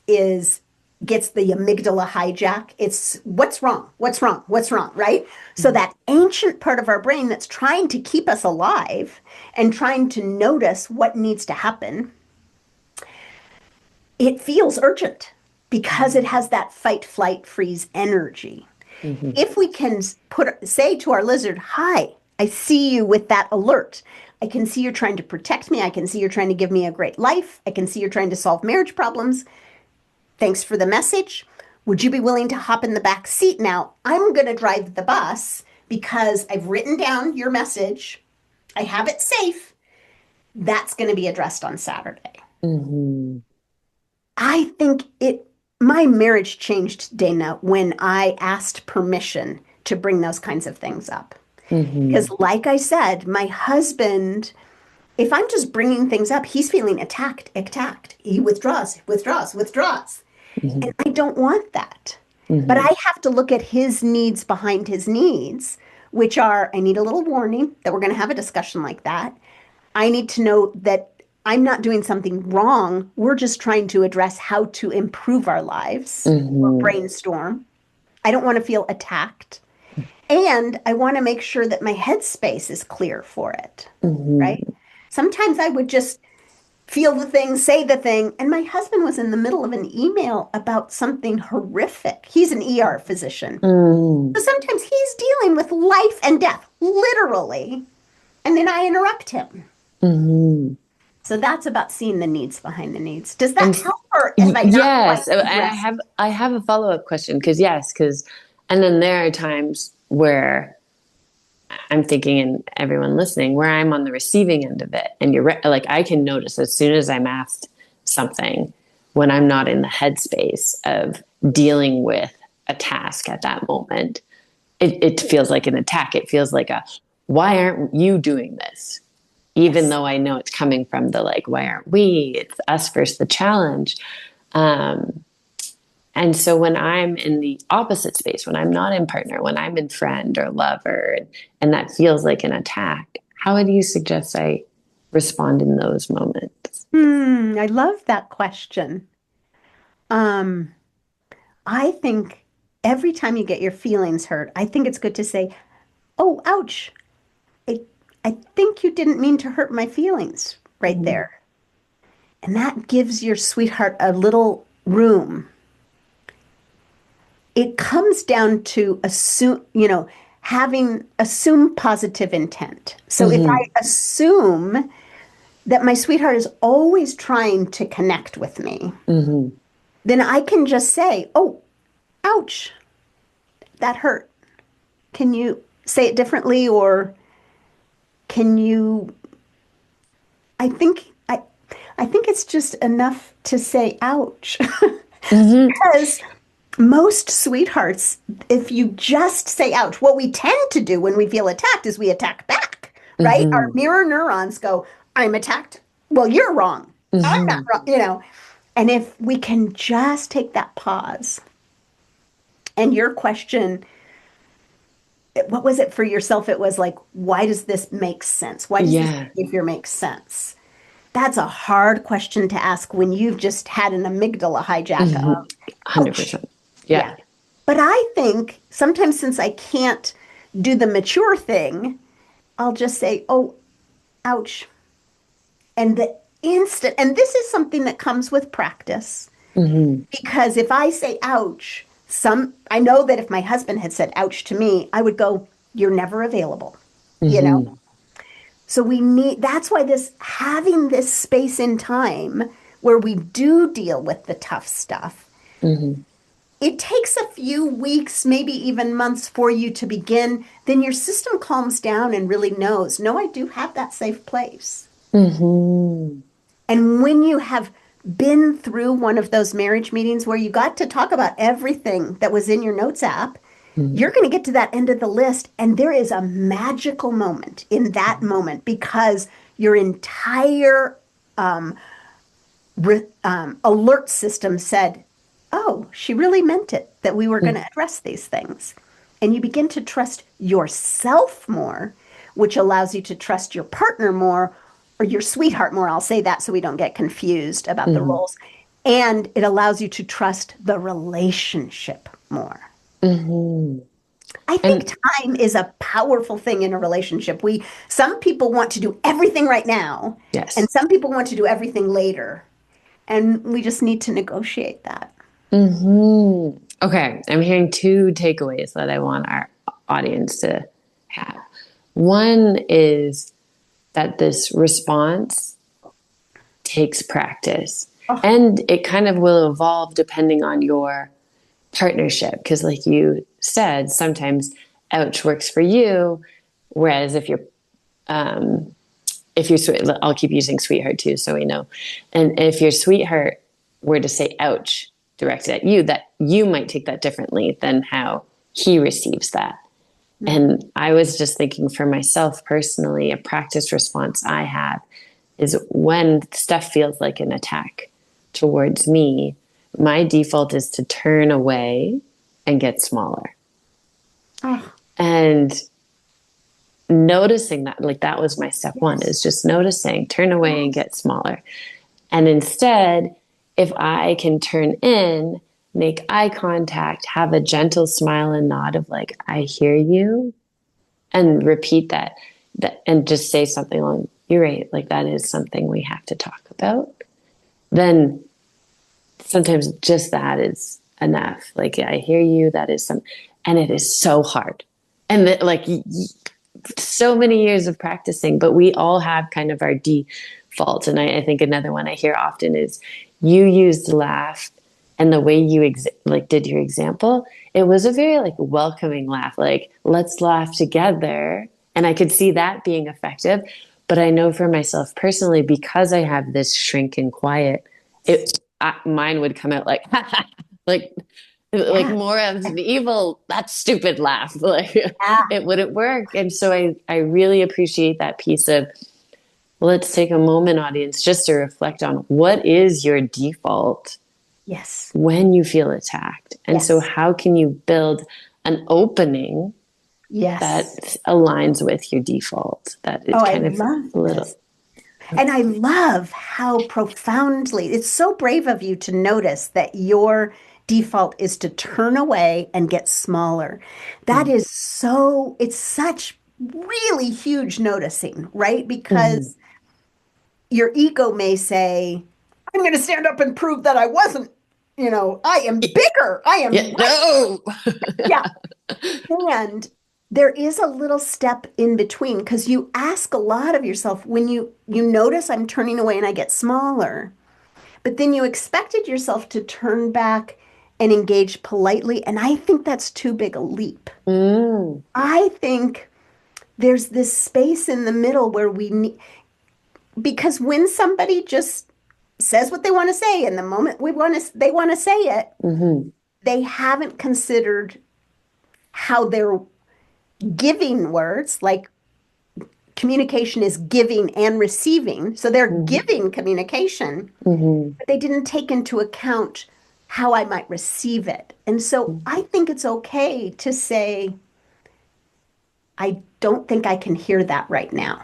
[SPEAKER 2] is gets the amygdala hijack. It's what's wrong, what's wrong, what's wrong, right? So that ancient part of our brain that's trying to keep us alive and trying to notice what needs to happen, it feels urgent because it has that fight, flight, freeze energy.
[SPEAKER 1] Mm-hmm.
[SPEAKER 2] If we can say to our lizard, hi, I see you with that alert. I can see you're trying to protect me. I can see you're trying to give me a great life. I can see you're trying to solve marriage problems. Thanks for the message. Would you be willing to hop in the back seat now? I'm going to drive the bus because I've written down your message. I have it safe. That's going to be addressed on Saturday.
[SPEAKER 1] Mm-hmm.
[SPEAKER 2] I think my marriage changed, Dayna, when I asked permission to bring those kinds of things up.
[SPEAKER 1] Mm-hmm.
[SPEAKER 2] Because, like I said, my husband, if I'm just bringing things up, he's feeling attacked. He withdraws.
[SPEAKER 1] Mm-hmm.
[SPEAKER 2] And I don't want that.
[SPEAKER 1] Mm-hmm.
[SPEAKER 2] But I have to look at his needs behind his needs, which are I need a little warning that we're going to have a discussion like that. I need to know that I'm not doing something wrong. We're just trying to address how to improve our lives or
[SPEAKER 1] Mm-hmm.
[SPEAKER 2] brainstorm. I don't want to feel attacked. And I want to make sure that my headspace is clear for it,
[SPEAKER 1] Mm-hmm.
[SPEAKER 2] right? Sometimes I would just feel the thing, say the thing. And my husband was in the middle of an email about something horrific. He's an ER physician.
[SPEAKER 1] Mm-hmm.
[SPEAKER 2] So sometimes he's dealing with life and death, literally. And then I interrupt him.
[SPEAKER 1] Mm-hmm.
[SPEAKER 2] So that's about seeing the needs behind the needs. Does that
[SPEAKER 1] And
[SPEAKER 2] help, or am I not
[SPEAKER 1] yes,
[SPEAKER 2] quite
[SPEAKER 1] and
[SPEAKER 2] addressed?
[SPEAKER 1] I have a follow-up question and then there are times where I'm thinking, and everyone listening, where I'm on the receiving end of it, and you're right, like I can notice as soon as I'm asked something when I'm not in the headspace of dealing with a task at that moment, it feels like an attack. It feels like why aren't you doing this? Even though I know it's coming from the like, why aren't we? It's us versus the challenge. And so when I'm in the opposite space, when I'm not in partner, when I'm in friend or lover, and that feels like an attack, how would you suggest I respond in those moments?
[SPEAKER 2] I love that question. Um, I think every time you get your feelings hurt, I think it's good to say, oh, ouch. I think you didn't mean to hurt my feelings right
[SPEAKER 1] Mm-hmm.
[SPEAKER 2] there. And that gives your sweetheart a little room. It comes down to assume positive intent. So if I
[SPEAKER 1] Mm-hmm.
[SPEAKER 2] assume that my sweetheart is always trying to connect with me,
[SPEAKER 1] Mm-hmm.
[SPEAKER 2] then I can just say, oh, ouch, that hurt. Can you say it differently? Or can you, I think, I think it's just enough to say, ouch.
[SPEAKER 1] Mm-hmm.
[SPEAKER 2] Because most sweethearts, if you just say ouch, what we tend to do when we feel attacked is we attack back, right? Our
[SPEAKER 1] Mm-hmm.
[SPEAKER 2] mirror neurons go, I'm attacked. Well, you're wrong. I'm not
[SPEAKER 1] Mm-hmm.
[SPEAKER 2] wrong. And if we can just take that pause and your question, what was it for yourself? It was like, why does this make sense? Why does this
[SPEAKER 1] Yeah.
[SPEAKER 2] behavior make sense? That's a hard question to ask when you've just had an amygdala hijack of,
[SPEAKER 1] Mm-hmm.
[SPEAKER 2] ouch.
[SPEAKER 1] 100%. Yeah.
[SPEAKER 2] Yeah. But I think sometimes since I can't do the mature thing, I'll just say, oh, ouch. And and this is something that comes with practice.
[SPEAKER 1] Mm-hmm.
[SPEAKER 2] Because if I say ouch, I know that if my husband had said ouch to me, I would go, you're never available, you know?
[SPEAKER 1] Mm-hmm.
[SPEAKER 2] So that's why having this space in time where we do deal with the tough stuff,
[SPEAKER 1] Mm-hmm.
[SPEAKER 2] it takes a few weeks, maybe even months for you to begin. Then your system calms down and really knows, no, I do have that safe place.
[SPEAKER 1] Mm-hmm.
[SPEAKER 2] And when you have been through one of those marriage meetings where you got to talk about everything that was in your notes app, you're going to get to that end of the list. And there is a magical moment in that moment because your entire alert system said, oh, she really meant it that we were going to address these things. And you begin to trust yourself more, which allows you to trust your partner more or your sweetheart more. I'll say that so we don't get confused about the
[SPEAKER 1] Mm-hmm.
[SPEAKER 2] roles. And it allows you to trust the relationship more.
[SPEAKER 1] Mm-hmm.
[SPEAKER 2] I think
[SPEAKER 1] And
[SPEAKER 2] time is a powerful thing in a relationship. Some people want to do everything right now, and
[SPEAKER 1] yes.
[SPEAKER 2] some people want to do everything later. And we just need to negotiate that.
[SPEAKER 1] Mm-hmm. Okay. I'm hearing two takeaways that I want our audience to have. One is that this response takes practice
[SPEAKER 2] Oh,
[SPEAKER 1] and it kind of will evolve depending on your partnership. Because, like you said, sometimes ouch works for you. Whereas if you're sweet, I'll keep using sweetheart too, so we know. And if your sweetheart were to say ouch directed at you, that you might take that differently than how he receives that. And I was just thinking for myself personally, a practice response I have is when stuff feels like an attack towards me, my default is to turn away and get smaller.
[SPEAKER 2] oh,
[SPEAKER 1] And noticing that, like that was my step one,
[SPEAKER 2] yes,
[SPEAKER 1] is just noticing, turn away and
[SPEAKER 2] yes,
[SPEAKER 1] get smaller. And instead, if I can turn in, make eye contact, have a gentle smile and nod of like, I hear you, and repeat that and just say something along, you're right, like that is something we have to talk about, then sometimes just that is enough. Like, I hear you, that is some, and it is so hard. And like so many years of practicing, but we all have kind of our default. And I think another one I hear often is you used laugh, and the way you like did your example, it was a very like welcoming laugh, like let's laugh together. And I could see that being effective. But I know for myself personally, because I have this shrink and quiet, mine would come out like like
[SPEAKER 2] yeah,
[SPEAKER 1] more of the evil, that stupid laugh. Like
[SPEAKER 2] yeah,
[SPEAKER 1] it wouldn't work. And so I really appreciate that piece of, let's take a moment, audience, just to reflect on what is your default
[SPEAKER 2] yes,
[SPEAKER 1] when you feel attacked. And so
[SPEAKER 2] yes,
[SPEAKER 1] how can you build an opening that
[SPEAKER 2] yes.
[SPEAKER 1] aligns with your default, that
[SPEAKER 2] Oh,
[SPEAKER 1] it
[SPEAKER 2] I
[SPEAKER 1] kind of
[SPEAKER 2] love
[SPEAKER 1] a little.
[SPEAKER 2] this. And I love how profoundly it's so brave of you to notice that your default is to turn away and get smaller. That
[SPEAKER 1] Mm,
[SPEAKER 2] is it's such really huge noticing, right?
[SPEAKER 1] Hmm.
[SPEAKER 2] Because your ego may say, I'm going to stand up and prove that I wasn't, I am bigger. I am
[SPEAKER 1] Yeah,
[SPEAKER 2] right.
[SPEAKER 1] no.
[SPEAKER 2] Yeah. And there is a little step in between because you ask a lot of yourself when you notice I'm turning away and I get smaller, but then you expected yourself to turn back and engage politely, and I think that's too big a leap.
[SPEAKER 1] Mm,
[SPEAKER 2] I think there's this space in the middle where we need, because when somebody just says what they want to say and the moment they want to say it,
[SPEAKER 1] hmm,
[SPEAKER 2] they haven't considered how they're giving words, like communication is giving and receiving. So they're
[SPEAKER 1] hmm,
[SPEAKER 2] giving communication,
[SPEAKER 1] hmm,
[SPEAKER 2] but they didn't take into account how I might receive it. And so I think it's okay to say, I don't think I can hear that right now.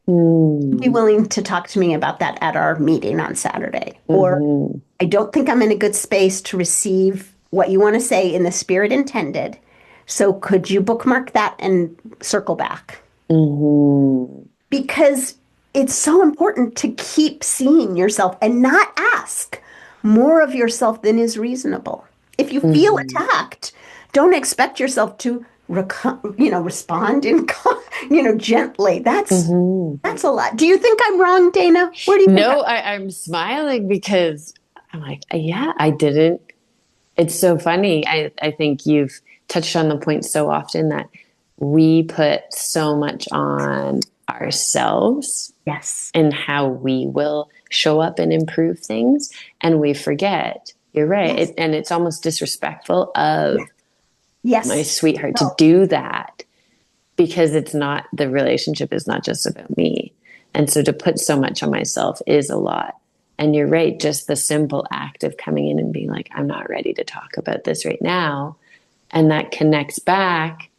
[SPEAKER 2] Be
[SPEAKER 1] mm,
[SPEAKER 2] willing to talk to me about that at our meeting on Saturday. Or
[SPEAKER 1] hmm,
[SPEAKER 2] I don't think I'm in a good space to receive what you want to say in the spirit intended. So could you bookmark that and circle back?
[SPEAKER 1] hmm,
[SPEAKER 2] Because it's so important to keep seeing yourself and not ask more of yourself than is reasonable. If you feel
[SPEAKER 1] hmm,
[SPEAKER 2] attacked, don't expect yourself to respond in gently.
[SPEAKER 1] hmm.
[SPEAKER 2] That's a lot. Do you think I'm wrong, Dana? Where do you think
[SPEAKER 1] No, I'm smiling because I'm like, yeah, I didn't. It's so funny. I think you've touched on the point so often that we put so much on ourselves
[SPEAKER 2] Yes.
[SPEAKER 1] and how we will show up and improve things. And we forget, you're right.
[SPEAKER 2] Yes.
[SPEAKER 1] And it's almost disrespectful of
[SPEAKER 2] Yes.
[SPEAKER 1] my
[SPEAKER 2] Yes.
[SPEAKER 1] sweetheart to
[SPEAKER 2] No.
[SPEAKER 1] do that because it's not, the relationship is not just about me. And so to put so much on myself is a lot. And you're right, just the simple act of coming in and being like, I'm not ready to talk about this right now. And that connects back,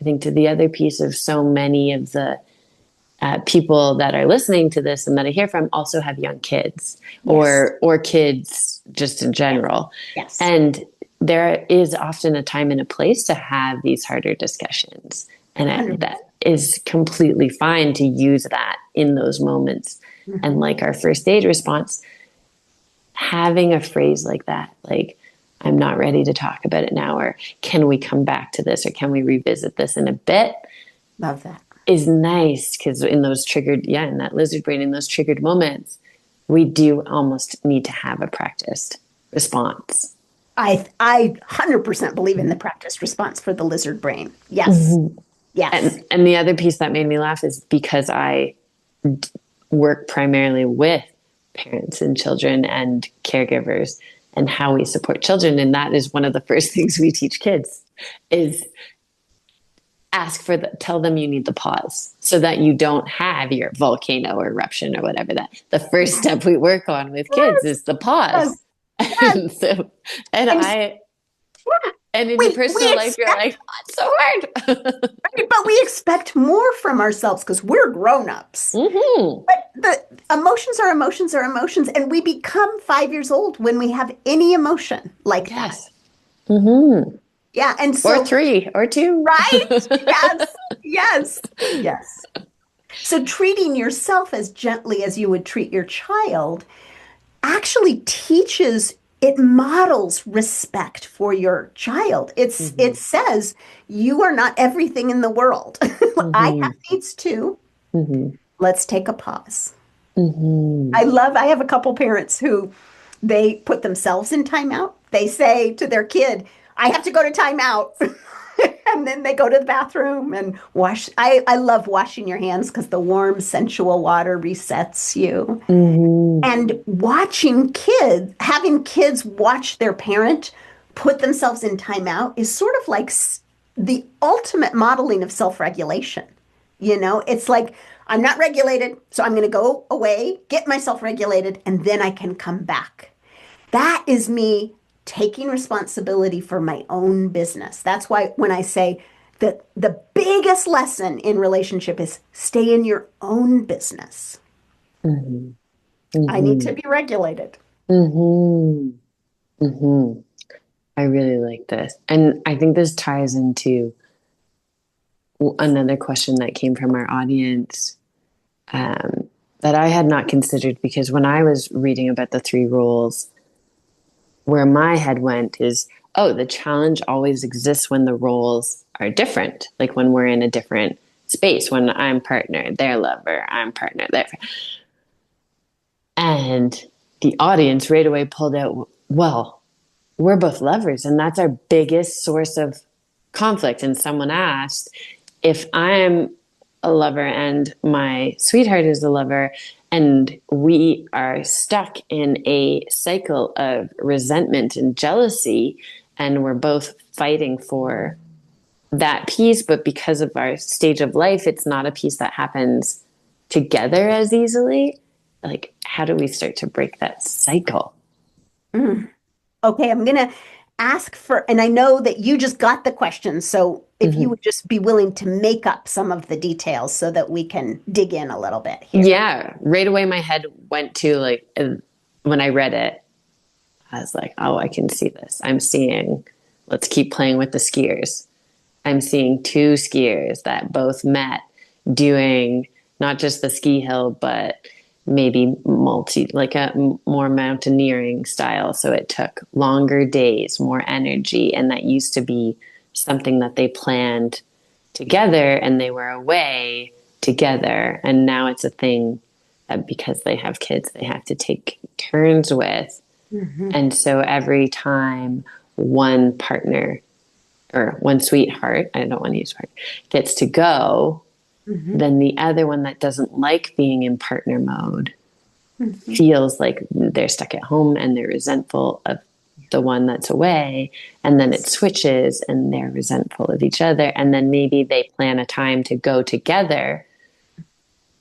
[SPEAKER 1] I think, to the other piece of so many of the people that are listening to this and that I hear from also have young kids
[SPEAKER 2] Yes.
[SPEAKER 1] or kids just in
[SPEAKER 2] Yes.
[SPEAKER 1] general.
[SPEAKER 2] Yes.
[SPEAKER 1] And there is often a time and a place to have these harder discussions. And that
[SPEAKER 2] 100%.
[SPEAKER 1] is completely fine to use that in those moments. And
[SPEAKER 2] Mhm.
[SPEAKER 1] like our first aid response, having a phrase like that, like, I'm not ready to talk about it now, or can we come back to this, or can we revisit this in a bit,
[SPEAKER 2] Love that.
[SPEAKER 1] is nice because in those triggered, yeah, in that lizard brain, in those triggered moments, we do almost need to have a practiced response.
[SPEAKER 2] I 100% believe in the practice response for the lizard brain. Yes.
[SPEAKER 1] Mm-hmm.
[SPEAKER 2] Yes.
[SPEAKER 1] And the other piece that made me laugh is because I work primarily with parents and children and caregivers and how we support children, and that is one of the first things we teach kids is ask for the tell them you need the pause so that you don't have your volcano or eruption or whatever. That the first step we work on with kids
[SPEAKER 2] Yes.
[SPEAKER 1] is the pause.
[SPEAKER 2] Yes. Yes.
[SPEAKER 1] And so and
[SPEAKER 2] And
[SPEAKER 1] I
[SPEAKER 2] yeah,
[SPEAKER 1] and in your
[SPEAKER 2] we
[SPEAKER 1] personal life you're
[SPEAKER 2] expect,
[SPEAKER 1] like, oh, it's so hard.
[SPEAKER 2] but we expect more from ourselves because we're grown-ups.
[SPEAKER 1] Mm-hmm.
[SPEAKER 2] But the emotions are emotions are emotions, and we become 5 years old when we have any emotion like that.
[SPEAKER 1] Yes. Mm-hmm.
[SPEAKER 2] Yeah, and
[SPEAKER 1] Or
[SPEAKER 2] so,
[SPEAKER 1] three or two.
[SPEAKER 2] right? Yes. Yes. Yes. So treating yourself as gently as you would treat your child actually teaches, it models respect for your child. It
[SPEAKER 1] Mm-hmm.
[SPEAKER 2] says you are not everything in the world. I
[SPEAKER 1] Mm-hmm.
[SPEAKER 2] have needs too.
[SPEAKER 1] Mm-hmm.
[SPEAKER 2] Let's take a pause.
[SPEAKER 1] Mm-hmm.
[SPEAKER 2] I have a couple parents who they put themselves in timeout. They say to their kid, I have to go to timeout. And then they go to the bathroom and wash. I love washing your hands because the warm, sensual water resets you.
[SPEAKER 1] Mm-hmm.
[SPEAKER 2] And watching kids, having kids watch their parent put themselves in timeout is sort of like the ultimate modeling of self-regulation. It's like, I'm not regulated, so I'm going to go away, get myself regulated, and then I can come back. That is me taking responsibility for my own business. That's why when I say that the biggest lesson in relationship is stay in your own business.
[SPEAKER 1] Mm-hmm.
[SPEAKER 2] I need
[SPEAKER 1] Mm-hmm.
[SPEAKER 2] to be regulated.
[SPEAKER 1] Mm-hmm. Mm-hmm. I really like this. And I think this ties into another question that came from our audience that I had not considered, because when I was reading about the three roles, where my head went is, oh, the challenge always exists when the roles are different. Like when we're in a different space, when I'm partner, they're lover, I'm partner, they're. And the audience right away pulled out, well, we're both lovers, and that's our biggest source of conflict. And someone asked, if I'm a lover and my sweetheart is a lover, and we are stuck in a cycle of resentment and jealousy, and we're both fighting for that piece, but because of our stage of life, it's not a piece that happens together as easily. Like, how do we start to break that cycle?
[SPEAKER 2] Mm. Okay, I'm going to ask for, and I know that you just got the question. So if you
[SPEAKER 1] Mm-hmm.
[SPEAKER 2] would just be willing to make up some of the details so that we can dig in a little bit here.
[SPEAKER 1] Yeah, right away my head went to like, when I read it, I was like, oh, I can see this. I'm seeing, let's keep playing with the skiers. I'm seeing two skiers that both met doing not just the ski hill, but maybe like a more mountaineering style. So it took longer days, more energy. And that used to be something that they planned together and they were away together. And now it's a thing that because they have kids, they have to take turns with.
[SPEAKER 2] Mm-hmm.
[SPEAKER 1] And so every time one partner or one sweetheart, I don't want to use partner, gets to go,
[SPEAKER 2] Mm-hmm.
[SPEAKER 1] then the other one that doesn't like being in partner mode
[SPEAKER 2] Mm-hmm.
[SPEAKER 1] feels like they're stuck at home and they're resentful of the one that's away. And then it switches and they're resentful of each other. And then maybe they plan a time to go together,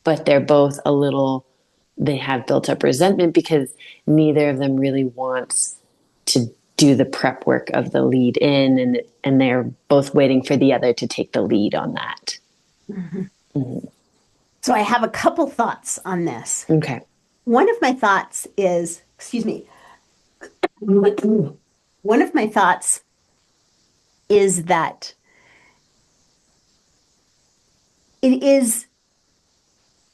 [SPEAKER 1] but they're both they have built up resentment because neither of them really wants to do the prep work of the lead in, and they're both waiting for the other to take the lead on that.
[SPEAKER 2] Mm-hmm.
[SPEAKER 1] Mm-hmm.
[SPEAKER 2] So I have a couple thoughts on this.
[SPEAKER 1] Okay.
[SPEAKER 2] One of my thoughts is, excuse me, one of my thoughts is that it is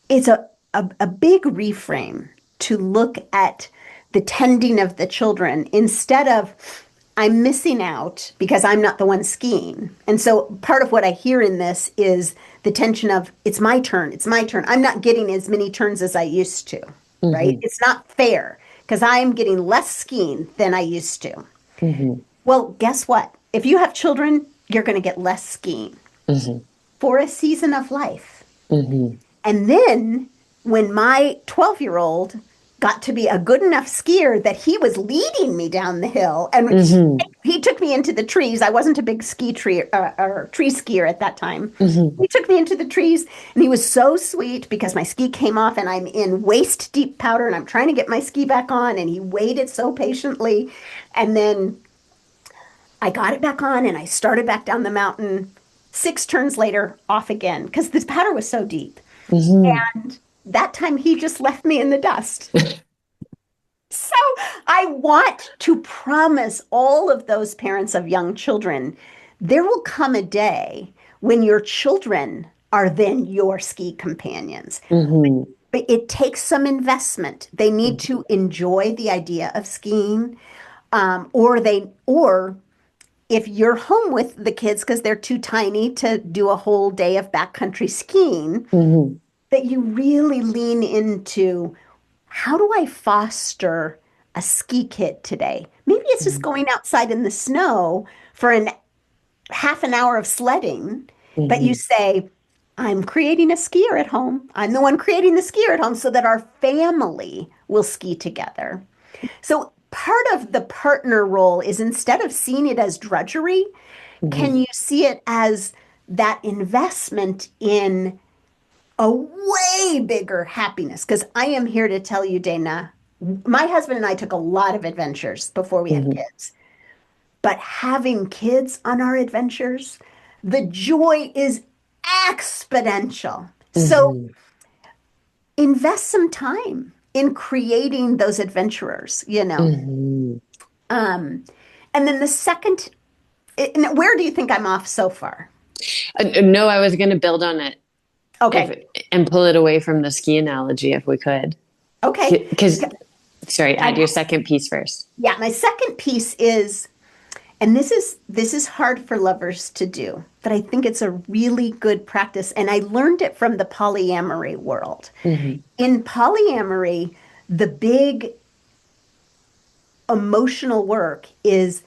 [SPEAKER 2] it's a big reframe to look at the tending of the children instead of I'm missing out because I'm not the one skiing. And so part of what I hear in this is the tension of it's my turn, it's my turn. I'm not getting as many turns as I used to, right?
[SPEAKER 1] Mm-hmm.
[SPEAKER 2] It's not fair because I'm getting less skiing than I used to.
[SPEAKER 1] Mm-hmm.
[SPEAKER 2] Well, guess what? If you have children, you're going to get less skiing
[SPEAKER 1] Mm-hmm.
[SPEAKER 2] for a season of life.
[SPEAKER 1] Mm-hmm.
[SPEAKER 2] And then when my 12-year-old got to be a good enough skier that he was leading me down the hill and
[SPEAKER 1] Mm-hmm.
[SPEAKER 2] he took me into the trees. I wasn't a big ski tree or tree skier at that time.
[SPEAKER 1] Mm-hmm.
[SPEAKER 2] He took me into the trees and he was so sweet because my ski came off and I'm in waist deep powder and I'm trying to get my ski back on and he waited so patiently. And then I got it back on and I started back down the mountain. 6 turns later, off again because the powder was so deep.
[SPEAKER 1] Mm-hmm.
[SPEAKER 2] And that time he just left me in the dust. So I want to promise all of those parents of young children, there will come a day when your children are then your ski companions.
[SPEAKER 1] Mm-hmm.
[SPEAKER 2] But it takes some investment. They need to enjoy the idea of skiing, or if you're home with the kids because they're too tiny to do a whole day of backcountry skiing,
[SPEAKER 1] Mm-hmm.
[SPEAKER 2] that you really lean into how do I foster a ski kid today? Maybe it's just going outside in the snow for an half an hour of sledding, but you
[SPEAKER 1] Mm-hmm.
[SPEAKER 2] say, I'm creating a skier at home. I'm the one creating the skier at home so that our family will ski together. So part of the partner role is instead of seeing it as drudgery,
[SPEAKER 1] Mm-hmm.
[SPEAKER 2] can you see it as that investment in a way bigger happiness? Because I am here to tell you, Dayna, my husband and I took a lot of adventures before we had
[SPEAKER 1] Mm-hmm.
[SPEAKER 2] kids. But having kids on our adventures, the joy is exponential. So
[SPEAKER 1] Mm-hmm.
[SPEAKER 2] invest some time in creating those adventurers.
[SPEAKER 1] Mm-hmm.
[SPEAKER 2] Um, and then the second, where do you think I'm off so far?
[SPEAKER 1] No, I was going to build on it if
[SPEAKER 2] Okay.
[SPEAKER 1] and pull it away from the ski analogy if we could.
[SPEAKER 2] Okay.
[SPEAKER 1] Because, sorry, add
[SPEAKER 2] I,
[SPEAKER 1] your second piece first.
[SPEAKER 2] yeah, my second piece is, and this is hard for lovers to do, but I think it's a really good practice. And I learned it from the polyamory world.
[SPEAKER 1] Mm-hmm.
[SPEAKER 2] In polyamory, the big emotional work is,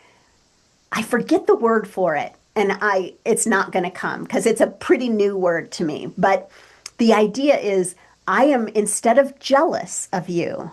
[SPEAKER 2] I forget the word for it, and it's not going to come because it's a pretty new word to me. But the idea is, I am, instead of jealous of you,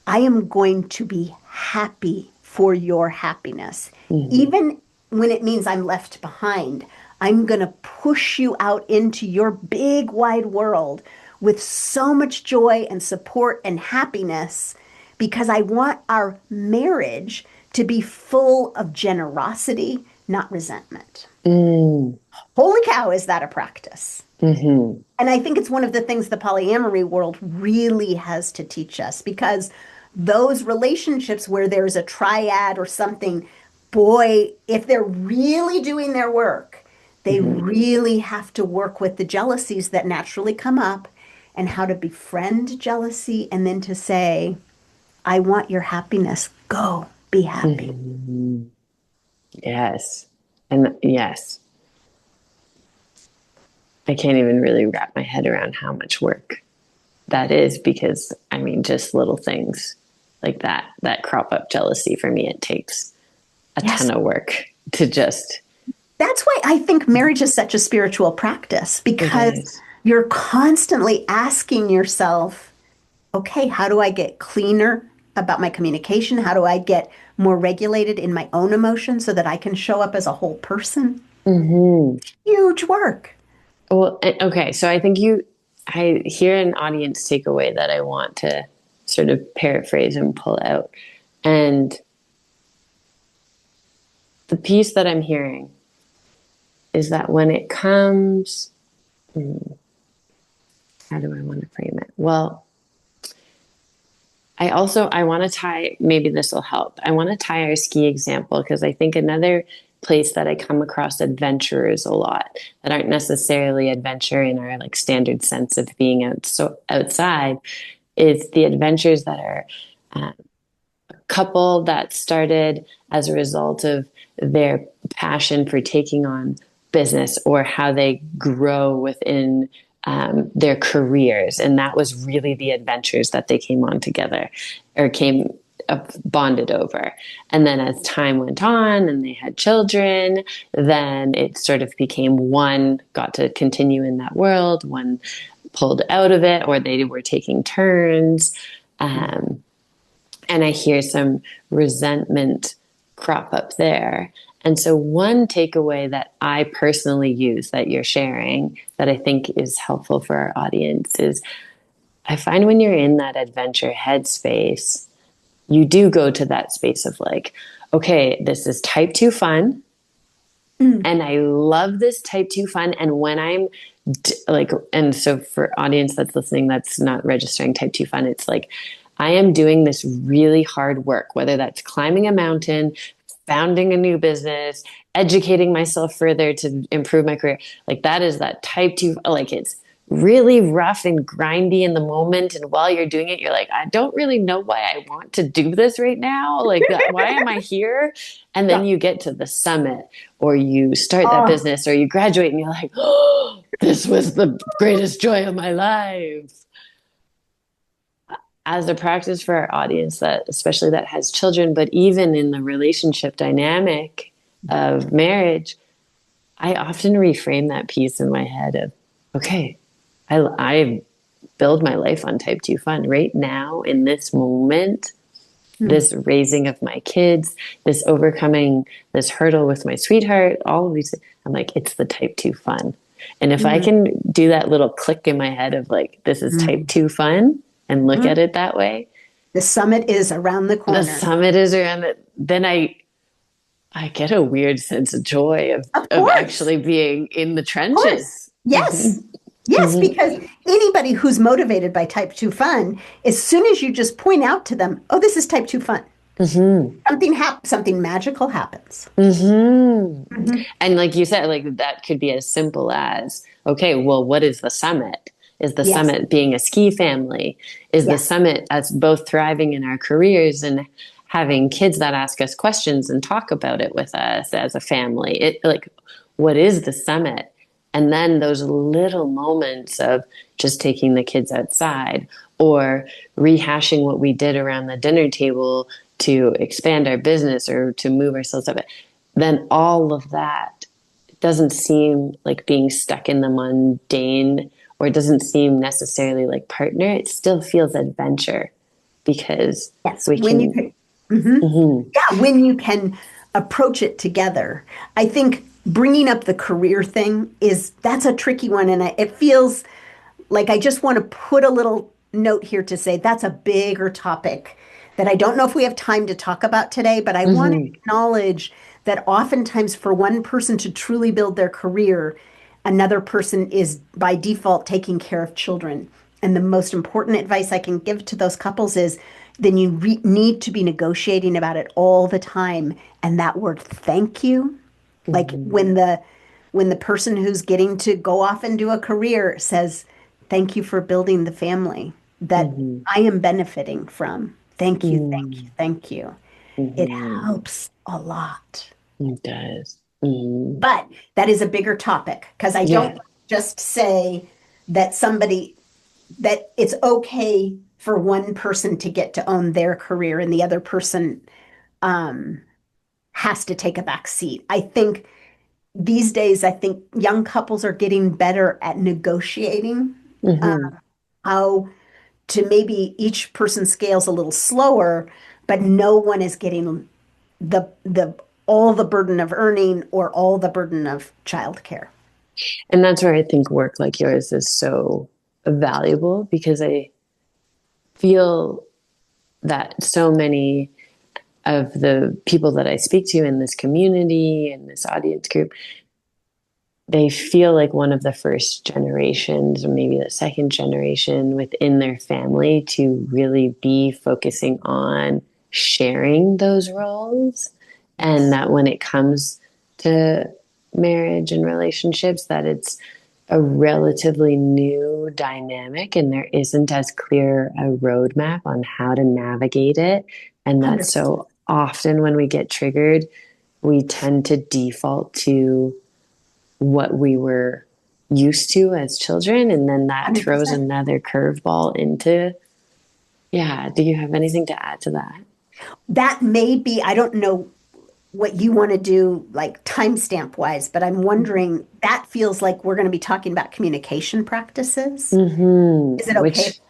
[SPEAKER 2] I am going to be happy for your happiness.
[SPEAKER 1] Mm-hmm.
[SPEAKER 2] Even when it means I'm left behind, I'm going to push you out into your big wide world with so much joy and support and happiness because I want our marriage to be full of generosity, not resentment.
[SPEAKER 1] Mm.
[SPEAKER 2] Holy cow, is that a practice?
[SPEAKER 1] Mm-hmm.
[SPEAKER 2] And I think it's one of the things the polyamory world really has to teach us because those relationships where there's a triad or something, boy, if they're really doing their work, they
[SPEAKER 1] Mm-hmm.
[SPEAKER 2] really have to work with the jealousies that naturally come up and how to befriend jealousy and then to say, I want your happiness. Go be happy.
[SPEAKER 1] Mm-hmm. Yes. And yes, I can't even really wrap my head around how much work that is because I mean, just little things like that crop up jealousy for me, it takes a
[SPEAKER 2] Yes.
[SPEAKER 1] ton of work to just,
[SPEAKER 2] That's why I think marriage is such a spiritual practice
[SPEAKER 1] it
[SPEAKER 2] because
[SPEAKER 1] is.
[SPEAKER 2] you're constantly asking yourself, okay, how do I get cleaner about my communication? How do I get more regulated in my own emotions so that I can show up as a whole person?
[SPEAKER 1] Mm-hmm.
[SPEAKER 2] Huge work.
[SPEAKER 1] Well, okay. So I hear an audience takeaway that I want to sort of paraphrase and pull out. And the piece that I'm hearing is that when it comes, how do I want to frame it? Well, I want to tie, maybe this will help. I want to tie our ski example because I think another place that I come across adventurers a lot that aren't necessarily adventure in our like standard sense of being outside is the adventures that are a couple that started as a result of their passion for taking on business or how they grow within their careers. And that was really the adventures that they came on together or came bonded over. And then as time went on and they had children, then it sort of became one got to continue in that world, one pulled out of it, or they were taking turns. Um, and I hear some resentment crop up there. And so, one takeaway that I personally use that you're sharing that I think is helpful for our audience is I find when you're in that adventure headspace, you do go to that space of like, okay, this is type 2 fun.
[SPEAKER 2] Mm.
[SPEAKER 1] And I love this type 2 fun. And when I'm like, and so for audience that's listening, that's not registering type 2 fun, it's like, I am doing this really hard work, whether that's climbing a mountain, founding a new business, educating myself further to improve my career. Like that is that type 2, like it's really rough and grindy in the moment. And while you're doing it, you're like, I don't really know why I want to do this right now. Like, why am I here? And then
[SPEAKER 2] Yeah.
[SPEAKER 1] you get to the summit or you start that
[SPEAKER 2] Oh,
[SPEAKER 1] business or you graduate and you're like, oh, this was the greatest joy of my life. As a practice for our audience that especially that has children, but even in the relationship dynamic of marriage, I often reframe that piece in my head of, okay, I build my life on type 2 fun right now in this moment,
[SPEAKER 2] mm,
[SPEAKER 1] this raising of my kids, this overcoming this hurdle with my sweetheart, all of these. I'm like, it's the type 2 fun. And if I
[SPEAKER 2] mm,
[SPEAKER 1] can do that little click in my head of like, this is type
[SPEAKER 2] mm,
[SPEAKER 1] 2 fun and look
[SPEAKER 2] mm.
[SPEAKER 1] at it that way,
[SPEAKER 2] The summit is around the
[SPEAKER 1] the
[SPEAKER 2] corner.
[SPEAKER 1] summit is around it, then I get a weird sense of joy
[SPEAKER 2] Of
[SPEAKER 1] of
[SPEAKER 2] course.
[SPEAKER 1] actually being in the
[SPEAKER 2] Of course.
[SPEAKER 1] trenches.
[SPEAKER 2] Yes. Yes,
[SPEAKER 1] Mm-hmm.
[SPEAKER 2] because anybody who's motivated by type 2 fun, as soon as you just point out to them, oh, this is type 2 fun.
[SPEAKER 1] Hmm.
[SPEAKER 2] Something magical happens.
[SPEAKER 1] Hmm.
[SPEAKER 2] Mhm.
[SPEAKER 1] And like you said, like that could be as simple as, okay, well, what is the summit? Is the
[SPEAKER 2] Yes,
[SPEAKER 1] summit being a ski family? Is the
[SPEAKER 2] yes,
[SPEAKER 1] summit us both thriving in our careers and having kids that ask us questions and talk about it with us as a family? It like, what is the summit? And then those little moments of just taking the kids outside or rehashing what we did around the dinner table to expand our business or to move ourselves up, then all of that doesn't seem like being stuck in the mundane, or it doesn't seem necessarily like partner. It still feels adventure because
[SPEAKER 2] yes.
[SPEAKER 1] we
[SPEAKER 2] When you
[SPEAKER 1] can.
[SPEAKER 2] can, mhm.
[SPEAKER 1] Mhm,
[SPEAKER 2] Yeah, when you can approach it together. I think bringing up the career thing that's a tricky one, and it feels like I just want to put a little note here to say that's a bigger topic that I don't know if we have time to talk about today, but I want to
[SPEAKER 1] mhm,
[SPEAKER 2] acknowledge that oftentimes for one person to truly build their career, another person is by default taking care of children. And the most important advice I can give to those couples is then you need to be negotiating about it all the time. And that word thank you, like
[SPEAKER 1] mhm,
[SPEAKER 2] when the person who's getting to go off and do a career says, thank you for building the family that
[SPEAKER 1] mhm,
[SPEAKER 2] I am benefiting from. Thank you, thank you,
[SPEAKER 1] mhm,
[SPEAKER 2] thank you. It
[SPEAKER 1] mhm.
[SPEAKER 2] helps a lot.
[SPEAKER 1] It does. Mhm.
[SPEAKER 2] But that is a bigger topic because I don't
[SPEAKER 1] Yeah.
[SPEAKER 2] just say that that it's okay for one person to get to own their career and the other person um, has to take a back seat. I think these days, I think young couples are getting better at negotiating
[SPEAKER 1] Mhm.
[SPEAKER 2] how to maybe each person scales a little slower, but no one is getting the all the burden of earning or all the burden of childcare.
[SPEAKER 1] And that's where I think work like yours is so valuable because I feel that so many of the people that I speak to in this community and this audience group, they feel like one of the first generations or maybe the second generation within their family to really be focusing on sharing those roles. And
[SPEAKER 2] Yes.
[SPEAKER 1] that when it comes to marriage and relationships, that it's a relatively new dynamic and there isn't as clear a roadmap on how to navigate it. And that
[SPEAKER 2] 100%.
[SPEAKER 1] so often when we get triggered, we tend to default to what we were used to as children. And then that throws
[SPEAKER 2] 100%.
[SPEAKER 1] another curveball into, yeah. Do you have anything to add to that?
[SPEAKER 2] That may be, I don't know what you want to do like timestamp wise, but I'm wondering that feels like we're going to be talking about communication practices.
[SPEAKER 1] Mm-hmm.
[SPEAKER 2] Is it okay?
[SPEAKER 1] Which,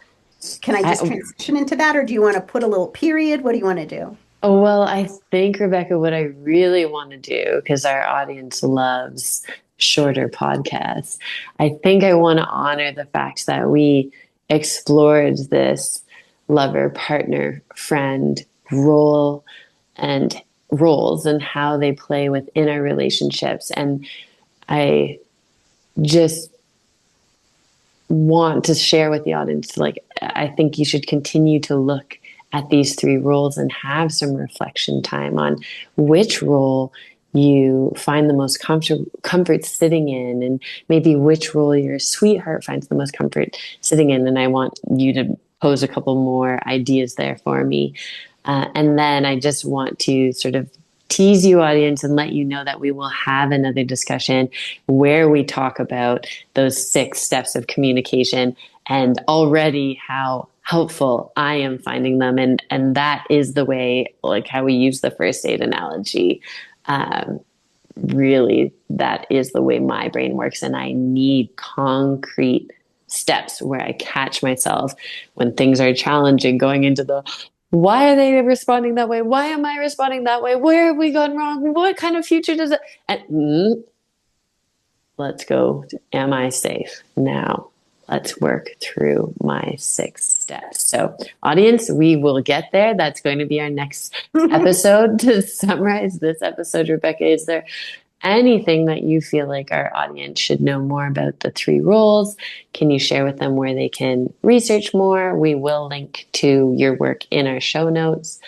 [SPEAKER 2] Can I
[SPEAKER 1] I,
[SPEAKER 2] just transition into that, or do you want to put a little period? What do you want to do?
[SPEAKER 1] oh, well, I think, Rebecca, what I really want to do, because our audience loves shorter podcasts, I think I want to honor the fact that we explored this lover, partner, friend role and roles and how they play within our relationships. And I just want to share with the audience like I think you should continue to look at these three roles and have some reflection time on which role you find the most comfort sitting in and maybe which role your sweetheart finds the most comfort sitting in. And I want you to pose a couple more ideas there for me, and then I just want to sort of tease you, audience, and let you know that we will have another discussion where we talk about those 6 steps of communication and already how helpful I am finding them. And that is the way, like how we use the first aid analogy. Um, Really, that is the way my brain works. And I need concrete steps where I catch myself when things are challenging, going into the why are they responding that way? Why am I responding that way? Where have we gone wrong? What kind of future does it? And let's go. Am I safe? Now, let's work through my 6 steps. So, audience, we will get there. That's going to be our next episode. To summarize this episode, Rebecca, is there anything that you feel like our audience should know more about the 3 roles? Can you share with them where they can research more? We will link to your work in our show notes.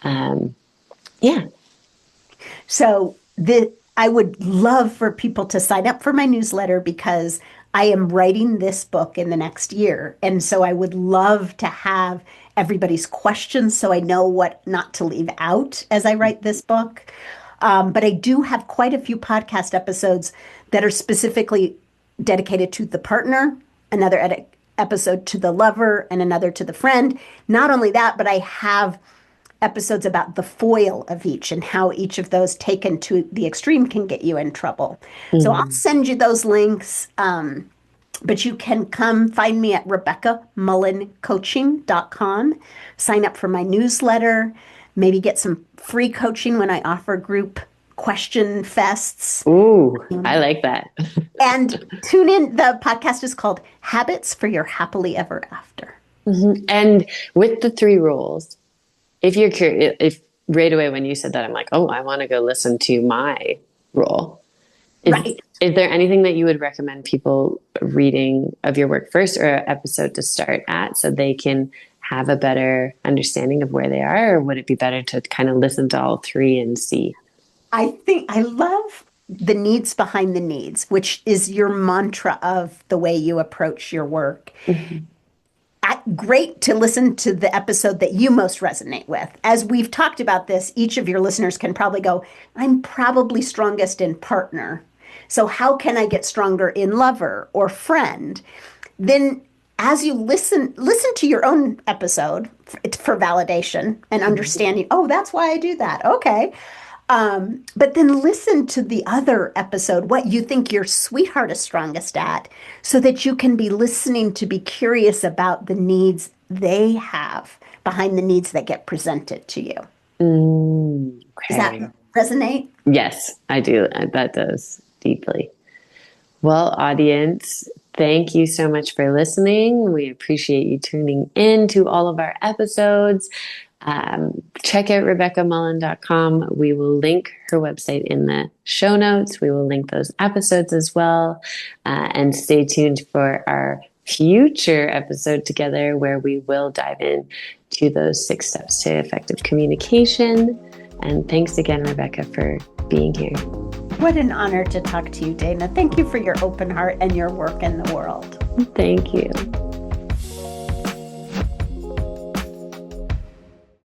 [SPEAKER 1] Yeah.
[SPEAKER 2] So I would love for people to sign up for my newsletter because I am writing this book in the next year. And so I would love to have everybody's questions so I know what not to leave out as I write this book. But I do have quite a few podcast episodes that are specifically dedicated to the partner, another episode to the lover, and another to the friend. Not only that, but I have episodes about the foil of each and how each of those taken to the extreme can get you in trouble. So I'll send you those links. But you can come find me at RebeccaMullenCoaching.com. Sign up for my newsletter, maybe get some free coaching when I offer group question fests.
[SPEAKER 1] Ooh, I like that.
[SPEAKER 2] And tune in. The podcast is called Habits for Your Happily Ever After.
[SPEAKER 1] And with the 3 rules, if you're curious, if right away when you said that, I'm like, oh, I want to go listen to my rule. Is there anything that you would recommend people reading of your work first or an episode to start at so they can have a better understanding of where they are? Or would it be better to kind of listen to all 3 and see?
[SPEAKER 2] I think I love the needs behind the needs, which is your mantra of the way you approach your work. Great to listen to the episode that you most resonate with. As we've talked about this, each of your listeners can probably go, I'm probably strongest in partner. So how can I get stronger in lover or friend? Then as you listen to your own episode for validation and understanding, oh, that's why I do that. Okay. But then listen to the other episode, what you think your sweetheart is strongest at, so that you can be listening to be curious about the needs they have behind the needs that get presented to you.
[SPEAKER 1] Okay.
[SPEAKER 2] Does that resonate?
[SPEAKER 1] Yes, I do. That does deeply. Well, audience, thank you so much for listening. We appreciate you tuning in to all of our episodes. Check out RebeccaMullen.com. We will link her website in the show notes. We will link those episodes as well. And stay tuned for our future episode together where we will dive in to those 6 steps to effective communication. And thanks again, Rebecca, for being here.
[SPEAKER 2] What an honor to talk to you, Dayna. Thank you for your open heart and your work in the world.
[SPEAKER 1] Thank you.